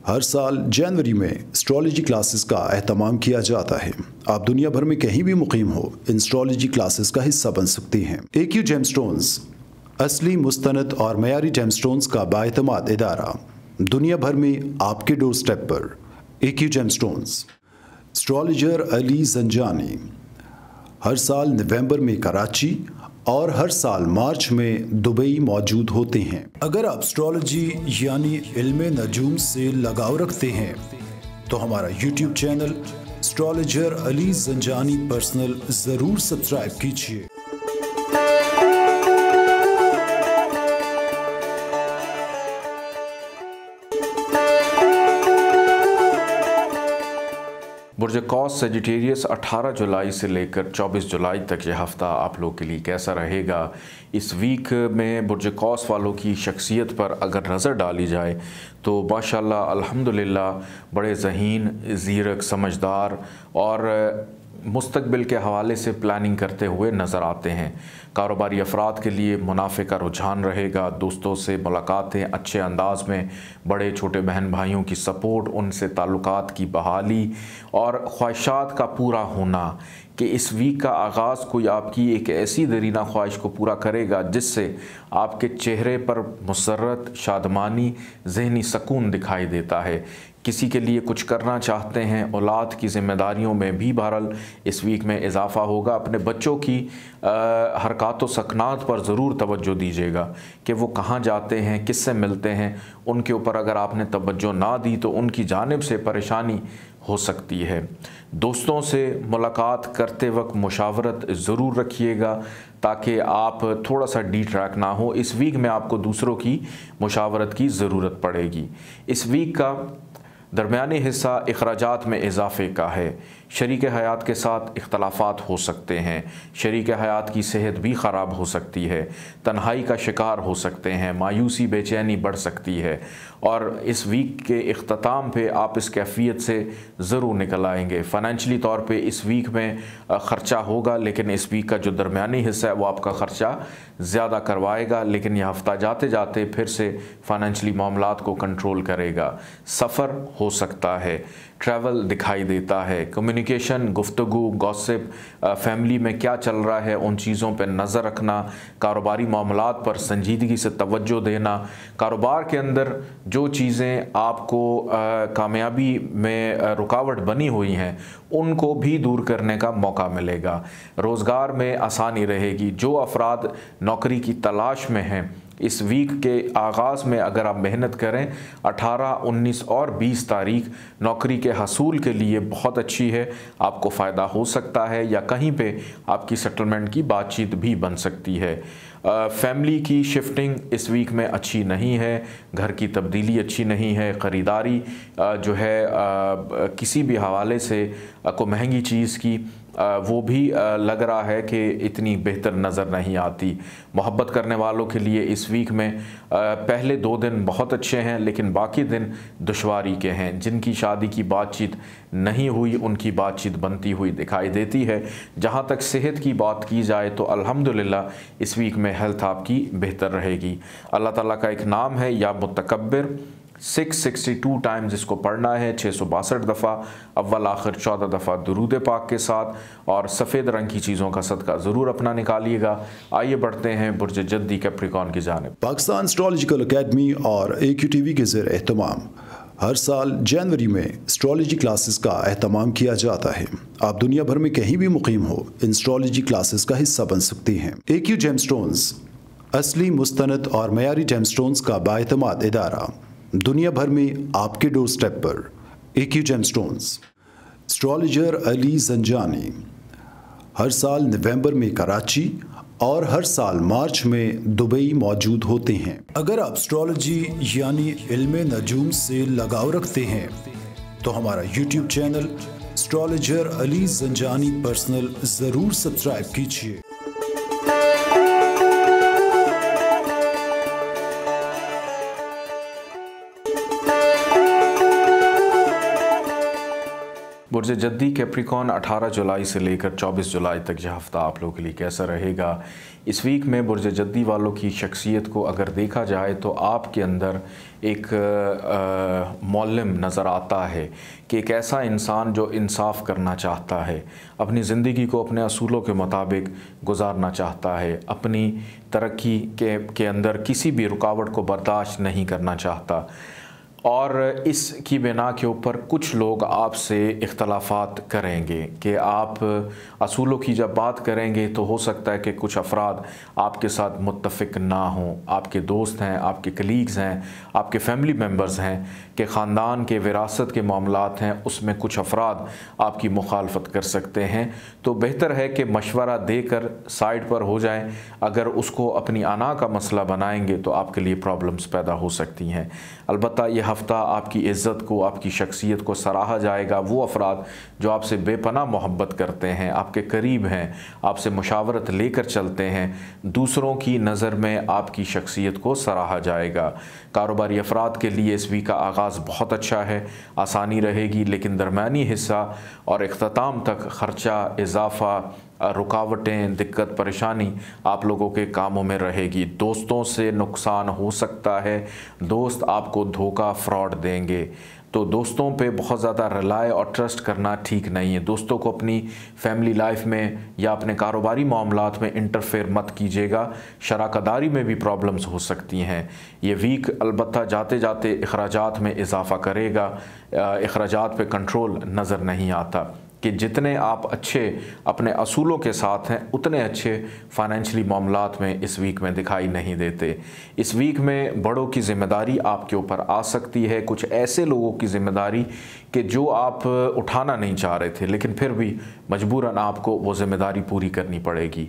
हर साल जनवरी में एस्ट्रोलॉजी क्लासेस का एहतमाम किया जाता है। आप दुनिया भर में कहीं भी मुकीम हो, इन एस्ट्रोलॉजी क्लासेस का हिस्सा बन सकती हैं। AQ जेमस्टोन्स असली, मुस्तनद और मयारी जेमस्टोन्स का बाएतमाद इदारा, दुनिया भर में आपके डोर स्टेप पर। AQ gemstones. Astrologer Ali Zanjani हर साल नवंबर में कराची और हर साल मार्च में दुबई मौजूद होते हैं। अगर आप एस्ट्रोलॉजी यानी इल्मे नजूम से लगाव रखते हैं तो हमारा YouTube channel astrologer Ali Zanjani personal ज़रूर सब्सक्राइब कीजिए। बुर्ज कौस सजिटेरियस 18 जुलाई से लेकर 24 जुलाई तक ये हफ़्ता आप लोग के लिए कैसा रहेगा। इस वीक में बुर्ज कौस वालों की शख्सियत पर अगर नज़र डाली जाए तो माशाल्लाह अल्हम्दुलिल्लाह बड़े ज़हीन, ज़ीरक, समझदार और मुस्तकबिल के हवाले से प्लानिंग करते हुए नज़र आते हैं। कारोबारी अफराद के लिए मुनाफे का रुझान रहेगा। दोस्तों से मुलाकातें अच्छे अंदाज में, बड़े छोटे बहन भाइयों की सपोर्ट, उनसे ताल्लुकात की बहाली और ख्वाहिशात का पूरा होना कि इस वीक का आगाज़ कोई आपकी एक ऐसी दरीना ख्वाहिश को पूरा करेगा जिससे आपके चेहरे पर मुसर्रत, शादमानी, ज़हनी सुकून दिखाई देता है। किसी के लिए कुछ करना चाहते हैं, औलाद की ज़िम्मेदारियों में भी बहरहाल इस वीक में इजाफ़ा होगा। अपने बच्चों की हरकत व सकनात पर ज़रूर तवज्जो दीजिएगा कि वो कहाँ जाते हैं, किससे मिलते हैं। उनके ऊपर अगर आपने तवज्जो ना दी तो उनकी जानिब से परेशानी हो सकती है। दोस्तों से मुलाकात करते वक्त मुशावरत ज़रूर रखिएगा ताकि आप थोड़ा सा डी ट्रैक ना हो। इस वीक में आपको दूसरों की मुशावरत की ज़रूरत पड़ेगी। इस वीक का दरमियानी हिस्सा अखराजात में इजाफ़े का है। शरीक हयात के साथ इख्तलाफात हो सकते हैं। शरीक हयात की सेहत भी ख़राब हो सकती है। तन्हाई का शिकार हो सकते हैं। मायूसी, बेचैनी बढ़ सकती है। और इस वीक के इख्तिताम पे आप इस कैफियत से ज़रूर निकल आएंगे। फ़ाइनेंशली तौर पे इस वीक में ख़र्चा होगा, लेकिन इस वीक का जो दरमियानी हिस्सा है वो आपका ख़र्चा ज़्यादा करवाएगा, लेकिन यह हफ़्ता जाते जाते फिर से फ़ाइनेंशली मामलात को कंट्रोल करेगा। सफ़र हो सकता है, ट्रैवल दिखाई देता है। कम्युनिकेशन, गुफ्तगू, गॉसिप, फैमिली में क्या चल रहा है उन चीज़ों पर नज़र रखना, कारोबारी मामलात पर संजीदगी से तवज्जो देना। कारोबार के अंदर जो चीज़ें आपको कामयाबी में रुकावट बनी हुई हैं उनको भी दूर करने का मौका मिलेगा। रोज़गार में आसानी रहेगी। जो अफराद नौकरी की तलाश में हैं, इस वीक के आगाज़ में अगर आप मेहनत करें, 18, 19 और 20 तारीख नौकरी के हसूल के लिए बहुत अच्छी है। आपको फ़ायदा हो सकता है या कहीं पे आपकी सेटलमेंट की बातचीत भी बन सकती है। फैमिली की शिफ्टिंग इस वीक में अच्छी नहीं है। घर की तब्दीली अच्छी नहीं है। ख़रीदारी जो है किसी भी हवाले से को महंगी चीज़ की वो भी लग रहा है कि इतनी बेहतर नज़र नहीं आती। मोहब्बत करने वालों के लिए इस वीक में पहले 2 दिन बहुत अच्छे हैं, लेकिन बाकी दिन दुश्वारी के हैं। जिनकी शादी की बातचीत नहीं हुई उनकी बातचीत बनती हुई दिखाई देती है। जहाँ तक सेहत की बात की जाए तो अल्हम्दुलिल्लाह इस वीक में हेल्थ आपकी बेहतर रहेगी। अल्लाह ताला का एक नाम है या मुतकब्बिर, 662 टाइम्स इसको पढ़ना है, 662 दफ़ा अव्वल आखिर 14 दफ़ा दुरूद पाक के साथ, और सफ़ेद रंग की चीज़ों का सदका ज़रूर अपना निकालिएगा। आइए बढ़ते हैं बुर्ज जद्दी कैप्रिकॉर्न की जानिब। पाकिस्तान एस्ट्रोलॉजिकल अकेडमी और AQTV के ज़ेर एहतमाम हर साल जनवरी में एस्ट्रोलॉजी क्लासेस का एहतमाम किया जाता है। आप दुनिया भर में कहीं भी मुकीम हो, इन एस्ट्रोलॉजी क्लासेस का हिस्सा बन सकते हैं। AQ जेमस्टोन्स असली, मुस्तनद और मयारी जेमस्टोन्स का बाएतमाद इदारा, दुनिया भर में आपके डोर स्टेप पर। AQ gemstones. Astrologer Ali Zanjani हर साल नवंबर में कराची और हर साल मार्च में दुबई मौजूद होते हैं। अगर आप एस्ट्रोलॉजी यानी इल्मे नजूम से लगाव रखते हैं तो हमारा YouTube channel astrologer Ali Zanjani personal ज़रूर सब्सक्राइब कीजिए। बुर्ज जद्दी कैप्रिकॉर्न 18 जुलाई से लेकर 24 जुलाई तक यह हफ़्ता आप लोगों के लिए कैसा रहेगा। इस वीक में बुर्ज जद्दी वालों की शख्सियत को अगर देखा जाए तो आपके अंदर एक मौलम नज़र आता है कि एक ऐसा इंसान जो इंसाफ करना चाहता है, अपनी ज़िंदगी को अपने असूलों के मुताबिक गुजारना चाहता है, अपनी तरक्की के अंदर किसी भी रुकावट को बर्दाश्त नहीं करना चाहता, और इसकी बिना के ऊपर कुछ लोग आपसे इख्तलाफात करेंगे कि आप असूलों की जब बात करेंगे तो हो सकता है कि कुछ अफराद आपके साथ मुत्तफ़िक ना हों। आपके दोस्त हैं, आपके कलीग्स हैं, आपके फैमिली मेम्बर्स हैं कि ख़ानदान के विरासत के मामलात हैं, उसमें कुछ अफराद आपकी मुखालफत कर सकते हैं। तो बेहतर है कि मशवरा देकर साइड पर हो जाएं। अगर उसको अपनी अना का मसला बनाएंगे तो आपके लिए प्रॉब्लम्स पैदा हो सकती हैं। अलबत्ता यह हफ़्ता आपकी इज़्ज़त को, आपकी शख्सियत को सराहा जाएगा। वो अफराद जो आपसे बेपनाह मोहब्बत करते हैं, आपके करीब हैं, आपसे मुशावरत लेकर चलते हैं, दूसरों की नज़र में आपकी शख्सियत को सराहा जाएगा। कारोबारी अफराद के लिए इस वीक का आगाज़ बहुत अच्छा है, आसानी रहेगी, लेकिन दरमियानी हिस्सा और इख्तिताम तक ख़र्चा, इजाफ़ा, रुकावटें, दिक्कत, परेशानी आप लोगों के कामों में रहेगी। दोस्तों से नुकसान हो सकता है, दोस्त आपको धोखा, फ्रॉड देंगे, तो दोस्तों पे बहुत ज़्यादा रिलाय और ट्रस्ट करना ठीक नहीं है। दोस्तों को अपनी फैमिली लाइफ में या अपने कारोबारी मामलात में इंटरफेयर मत कीजिएगा, शराकदारी में भी प्रॉब्लम्स हो सकती हैं। ये वीक अलबत्ता जाते जाते अखराजात में इजाफ़ा करेगा। अखराजात पे कंट्रोल नज़र नहीं आता कि जितने आप अच्छे अपने असूलों के साथ हैं उतने अच्छे फाइनेंशियली मामलात में इस वीक में दिखाई नहीं देते। इस वीक में बड़ों की ज़िम्मेदारी आपके ऊपर आ सकती है, कुछ ऐसे लोगों की ज़िम्मेदारी कि जो आप उठाना नहीं चाह रहे थे लेकिन फिर भी मजबूरन आपको वो ज़िम्मेदारी पूरी करनी पड़ेगी।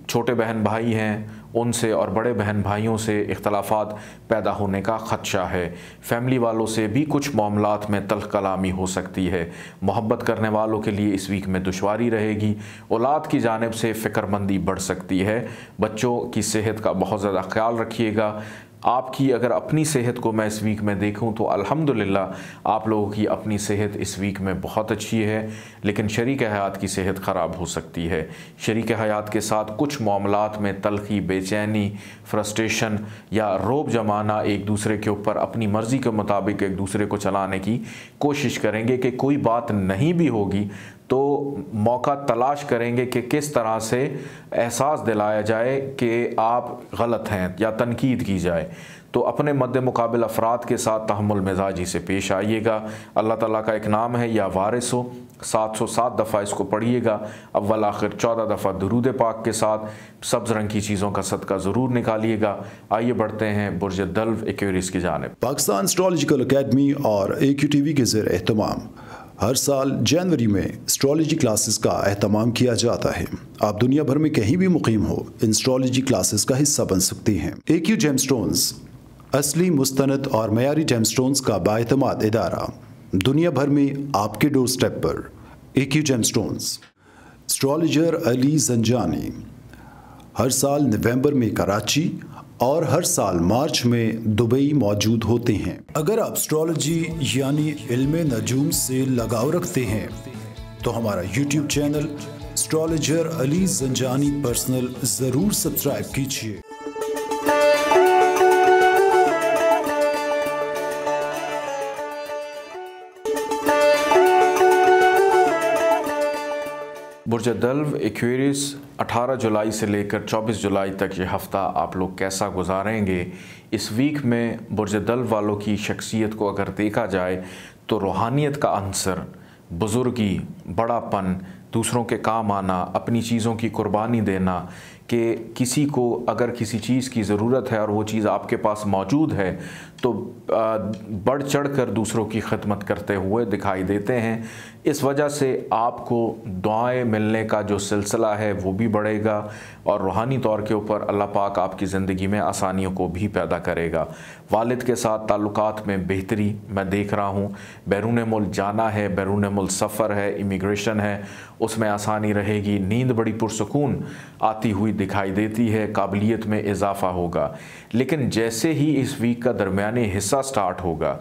छोटे बहन भाई हैं, उनसे और बड़े बहन भाइयों से इख्तलाफात पैदा होने का ख़दशा है। फैमिली वालों से भी कुछ मामलात में तल्ख़ कलामी हो सकती है। मोहब्बत करने वालों के लिए इस वीक में दुश्वारी रहेगी। औलाद की जानिब से फ़िक्रमंदी बढ़ सकती है। बच्चों की सेहत का बहुत ज़्यादा ख्याल रखिएगा। आपकी अगर अपनी सेहत को मैं इस वीक में देखूं तो अल्हम्दुलिल्लाह आप लोगों की अपनी सेहत इस वीक में बहुत अच्छी है, लेकिन शरीक हयात की सेहत ख़राब हो सकती है। शरीक हयात के साथ कुछ मामलात में तलखी, बेचैनी, फ्रस्ट्रेशन या रोब जमाना, एक दूसरे के ऊपर अपनी मर्ज़ी के मुताबिक एक दूसरे को चलाने की कोशिश करेंगे कि कोई बात नहीं भी होगी तो मौका तलाश करेंगे कि किस तरह से एहसास दिलाया जाए कि आप गलत हैं या तनकीद की जाए। तो अपने मद्द मुकाबिल अफराद के साथ तहम्मुल मिजाजी से पेश आइएगा। अल्लाह ताला का एक नाम है या वारिसो, 707 दफ़ा इसको पढ़िएगा। अव्वल आखिर 14 दफ़ा दुरूद पाक के साथ सब्ज़ रंग की चीज़ों का सदका ज़रूर निकालिएगा। आइए बढ़ते हैं बुर्ज दल्व एक्वेरियस की जानिब। पाकिस्तान एस्ट्रोलॉजिकल अकेडमी और AQTV के ज़ेर एहतमाम हर साल जनवरी में एस्ट्रोलॉजी क्लासेस का एहतमाम किया जाता है। आप दुनिया भर में कहीं भी मुकीम हो, इन एस्ट्रोलॉजी क्लासेस का हिस्सा बन सकते हैं। AQ जेमस्टोन्स असली, मुस्तनद और मयारी जेमस्टोन्स का बाएतमाद इदारा, दुनिया भर में आपके डोर स्टेप पर। AQ gemstones. Astrologer Ali Zanjani हर साल नवंबर में कराची और हर साल मार्च में दुबई मौजूद होते हैं। अगर आप एस्ट्रोलॉजी यानी इल्मे नजूम से लगाव रखते हैं तो हमारा YouTube channel astrologer Ali Zanjani personal ज़रूर सब्सक्राइब कीजिए। बुर्ज दल्व एक्वेरियस 18 जुलाई से लेकर 24 जुलाई तक ये हफ़्ता आप लोग कैसा गुजारेंगे। इस वीक में बुर्ज दल्व वालों की शख्सियत को अगर देखा जाए तो रूहानियत का अंसर, बुज़ुर्गी, बड़ापन, दूसरों के काम आना, अपनी चीज़ों की कुर्बानी देना, कि किसी को अगर किसी चीज़ की ज़रूरत है और वो चीज़ आपके पास मौजूद है तो बढ़ चढ़ कर दूसरों की खिदमत करते हुए दिखाई देते हैं। इस वजह से आपको दुआएं मिलने का जो सिलसिला है वो भी बढ़ेगा और रूहानी तौर के ऊपर अल्लाह पाक आपकी ज़िंदगी में आसानियों को भी पैदा करेगा। वालिद के साथ ताल्लुकात में बेहतरी मैं देख रहा हूँ। बैरून मुल्क जाना है, बैरून मुल्क सफ़र है, इमिग्रेशन है, उसमें आसानी रहेगी। नींद बड़ी पुरसकून आती हुई दिखाई देती है, काबिलियत में इजाफ़ा होगा। लेकिन जैसे ही इस वीक का दरमियानी हिस्सा स्टार्ट होगा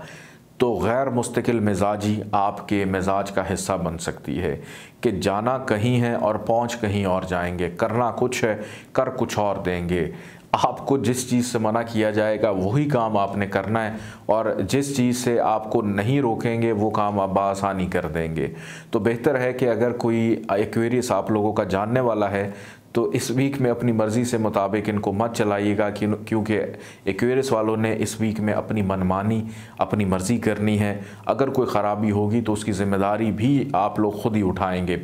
तो गैर मुस्तकिल मिजाजी आपके मिजाज का हिस्सा बन सकती है कि जाना कहीं है और पहुंच कहीं और जाएंगे, करना कुछ है कर कुछ और देंगे। आपको जिस चीज़ से मना किया जाएगा वही काम आपने करना है और जिस चीज़ से आपको नहीं रोकेंगे वो काम आप बआसानी कर देंगे। तो बेहतर है कि अगर कोई एक्वेरियस आप लोगों का जानने वाला है तो इस वीक में अपनी मर्ज़ी से मुताबिक इनको मत चलाइएगा, क्योंकि एक्वेरियस वालों ने इस वीक में अपनी मनमानी, अपनी मर्ज़ी करनी है। अगर कोई ख़राबी होगी तो उसकी ज़िम्मेदारी भी आप लोग ख़ुद ही उठाएंगे।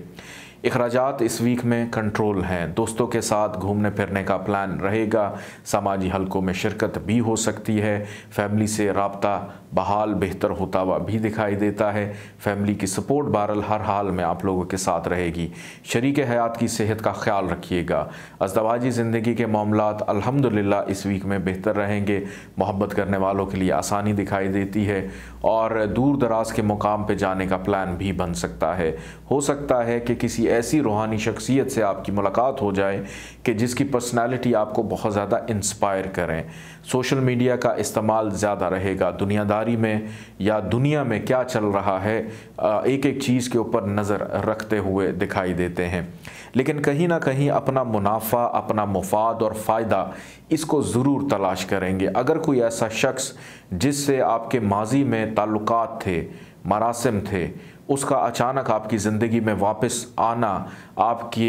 अखराजात इस वीक में कंट्रोल हैं। दोस्तों के साथ घूमने फिरने का प्लान रहेगा। समाजी हलकों में शिरकत भी हो सकती है। फैमिली से राब्ता बहाल बेहतर होता हुआ भी दिखाई देता है। फैमिली की सपोर्ट बहरहाल हर हाल में आप लोगों के साथ रहेगी। शरीक हयात की सेहत का ख्याल रखिएगा। अज़दवाजी ज़िंदगी के मामलात अल्हम्दुलिल्लाह इस वीक में बेहतर रहेंगे। मोहब्बत करने वालों के लिए आसानी दिखाई देती है और दूर दराज के मुकाम पर जाने का प्लान भी बन सकता है। हो सकता है कि किसी ऐसी रूहानी शख्सियत से आपकी मुलाकात हो जाए कि जिसकी पर्सनालिटी आपको बहुत ज़्यादा इंस्पायर करें। सोशल मीडिया का इस्तेमाल ज़्यादा रहेगा। दुनियादारी में या दुनिया में क्या चल रहा है एक एक चीज़ के ऊपर नज़र रखते हुए दिखाई देते हैं। लेकिन कहीं ना कहीं अपना मुनाफा, अपना मुफाद और फ़ायदा इसको ज़रूर तलाश करेंगे। अगर कोई ऐसा शख्स जिससे आपके माजी में ताल्लुकात थे, मरासिम थे, उसका अचानक आपकी ज़िंदगी में वापस आना आपके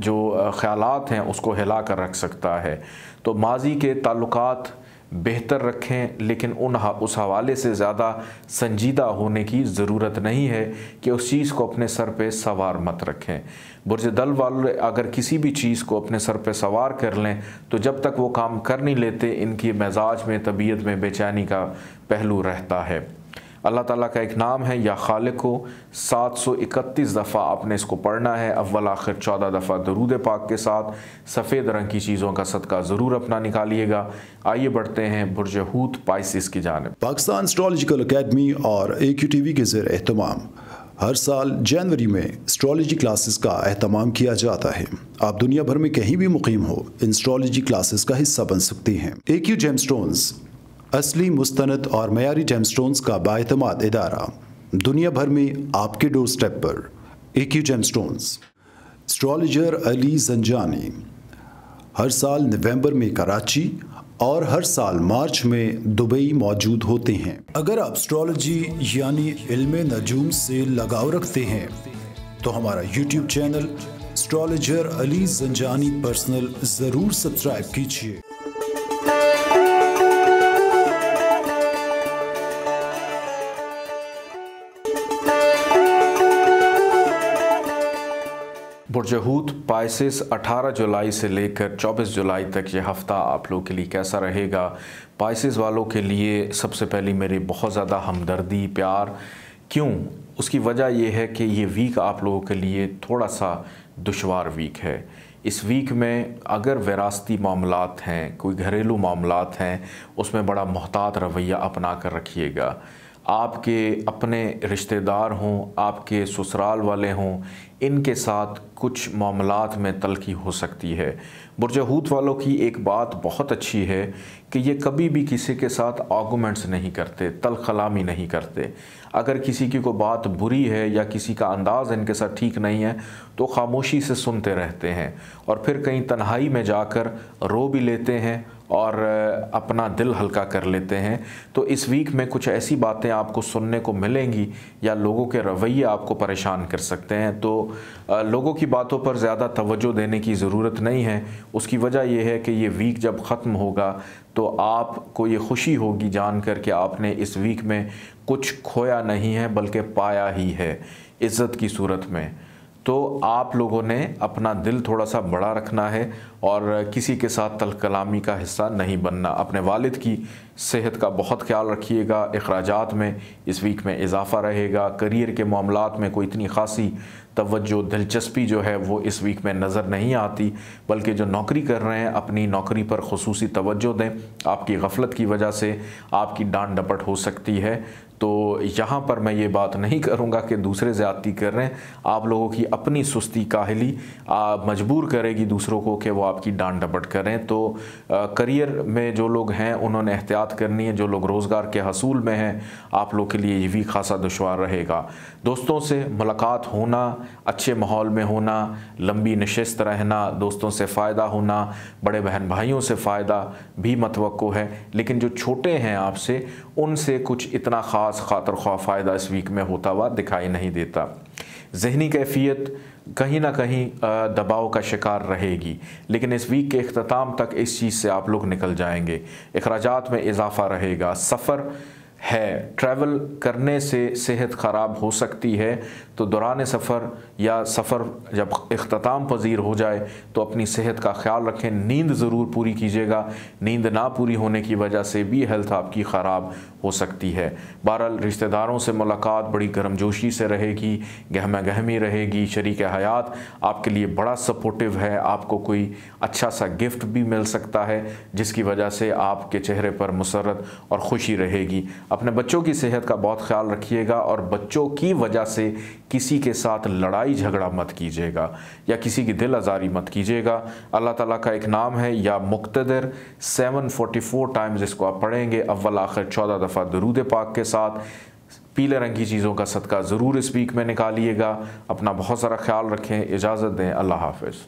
जो ख़यालात हैं उसको हिला कर रख सकता है। तो माजी के ताल्लुकात बेहतर रखें, लेकिन उस हवाले से ज़्यादा संजीदा होने की ज़रूरत नहीं है कि उस चीज़ को अपने सर पे सवार मत रखें। बुर्ज दल्व वाले अगर किसी भी चीज़ को अपने सर पे सवार कर लें तो जब तक वो काम कर नहीं लेते इनकी मिजाज में, तबीयत में बेचैनी का पहलू रहता है। अल्लाह ताला का एक नाम है या खालिक हो। 731 दफ़ा आपने इसको पढ़ना है, अव्वल आखिर 14 दफ़ा दरूद पाक के साथ। सफ़ेद रंग की चीज़ों का सदका ज़रूर अपना निकालिएगा। आइए बढ़ते हैं बुर्ज हूत पाइसिस की जानिब। पाकिस्तान एस्ट्रोलॉजिकल अकेडमी और AQTV के ज़ेर एहतमाम हर साल जनवरी में एस्ट्रोलॉजी क्लासेस का एहतमाम किया जाता है। आप दुनिया भर में कहीं भी मुकीम हो, इन एस्ट्रोलॉजी क्लासेस का हिस्सा बन सकते हैं। AQ जेमस्टोन्स असली, मुस्तनद और मयारी जेमस्टोन्स का बाएतमाद इदारा, दुनिया भर में आपके डोर स्टेप पर। AQ gemstones. Astrologer Ali Zanjani हर साल नवंबर में कराची और हर साल मार्च में दुबई मौजूद होते हैं। अगर आप एस्ट्रोलॉजी यानी इल्मे नजूम से लगाव रखते हैं तो हमारा YouTube channel astrologer Ali Zanjani personal ज़रूर सब्सक्राइब कीजिए। बुर्ज हूत पाइसिस 18 जुलाई से लेकर 24 जुलाई तक ये हफ़्ता आप लोगों के लिए कैसा रहेगा। पाइसिस वालों के लिए सबसे पहले मेरी बहुत ज़्यादा हमदर्दी, प्यार। क्यों? उसकी वजह यह है कि ये वीक आप लोगों के लिए थोड़ा सा दुश्वार वीक है। इस वीक में अगर विरासती मामलात हैं, कोई घरेलू मामलात हैं, उसमें बड़ा मोहतात रवैया अपना कर रखिएगा। आपके अपने रिश्तेदार हों, आपके ससुराल वाले हों, इनके साथ कुछ मामलात में तलखी हो सकती है। बुर्ज हूत वालों की एक बात बहुत अच्छी है कि ये कभी भी किसी के साथ आर्गूमेंट्स नहीं करते, तलखलामी नहीं करते। अगर किसी की कोई बात बुरी है या किसी का अंदाज़ इनके साथ ठीक नहीं है तो खामोशी से सुनते रहते हैं और फिर कहीं तन्हाई में जाकर रो भी लेते हैं और अपना दिल हल्का कर लेते हैं। तो इस वीक में कुछ ऐसी बातें आपको सुनने को मिलेंगी या लोगों के रवैये आपको परेशान कर सकते हैं। तो लोगों की बातों पर ज़्यादा तवज्जो देने की ज़रूरत नहीं है। उसकी वजह यह है कि ये वीक जब ख़त्म होगा तो आपको ये खुशी होगी जानकर कि आपने इस वीक में कुछ खोया नहीं है बल्कि पाया ही है इज़्ज़त की सूरत में। तो आप लोगों ने अपना दिल थोड़ा सा बड़ा रखना है और किसी के साथ तलकलामी का हिस्सा नहीं बनना। अपने वालिद की सेहत का बहुत ख्याल रखिएगा। अखराजात में इस वीक में इजाफ़ा रहेगा। करियर के मामलात में कोई इतनी ख़ासी तवज्जो दिलचस्पी जो है वो इस वीक में नज़र नहीं आती, बल्कि जो नौकरी कर रहे हैं अपनी नौकरी पर खुसूसी तवज्जो दें। आपकी गफलत की वजह से आपकी डांट डपट हो सकती है। तो यहाँ पर मैं ये बात नहीं करूँगा कि दूसरे ज़्यादती कर रहे हैं। आप लोगों की अपनी सुस्ती काहली मजबूर करेगी दूसरों को कि वो आपकी डांट डपट करें। तो करियर में जो लोग हैं उन्होंने एहतियात करनी है। जो लोग रोज़गार के हसूल में हैं आप लोग के लिए ये भी खासा दुश्वार रहेगा। दोस्तों से मुलाकात होना, अच्छे माहौल में होना, लंबी नशिस्त रहना, दोस्तों से फ़ायदा होना, बड़े बहन भाइयों से फ़ायदा भी मतवक्को है। लेकिन जो छोटे हैं आपसे उनसे कुछ इतना ख़ास खातर ख्वाह फ़ायदा इस वीक में होता हुआ दिखाई नहीं देता। ज़हनी कैफियत कहीं ना कहीं दबाव का शिकार रहेगी, लेकिन इस वीक के इख्तिताम तक इस चीज़ से आप लोग निकल जाएंगे। अखराजात में इजाफ़ा रहेगा। सफ़र है, ट्रैवल करने से सेहत ख़राब हो सकती है, तो दौरान सफ़र या सफ़र जब इख्तिताम पजीर हो जाए तो अपनी सेहत का ख्याल रखें। नींद ज़रूर पूरी कीजिएगा। नींद ना पूरी होने की वजह से भी हेल्थ आपकी ख़राब हो सकती है। बहरहाल रिश्तेदारों से मुलाकात बड़ी गर्मजोशी से रहेगी, गहमा गहमी रहेगी। शरीक हयात आपके लिए बड़ा सपोर्टिव है। आपको कोई अच्छा सा गिफ्ट भी मिल सकता है जिसकी वजह से आपके चेहरे पर मुसर्रत और खुशी रहेगी। अपने बच्चों की सेहत का बहुत ख्याल रखिएगा और बच्चों की वजह से किसी के साथ लड़ाई झगड़ा मत कीजिएगा या किसी की दिल आज़ारी मत कीजिएगा। अल्लाह ताला का एक नाम है या मुक़्तदिर, 744 टाइम्स इसको आप पढ़ेंगे अव्वल आखिर 14 दफ़ा दुरूद पाक के साथ। पीले रंग की चीज़ों का सदका ज़रूर इस वीक में निकालिएगा। अपना बहुत सारा ख्याल रखें। इजाज़त दें। अल्लाह हाफ़िज़।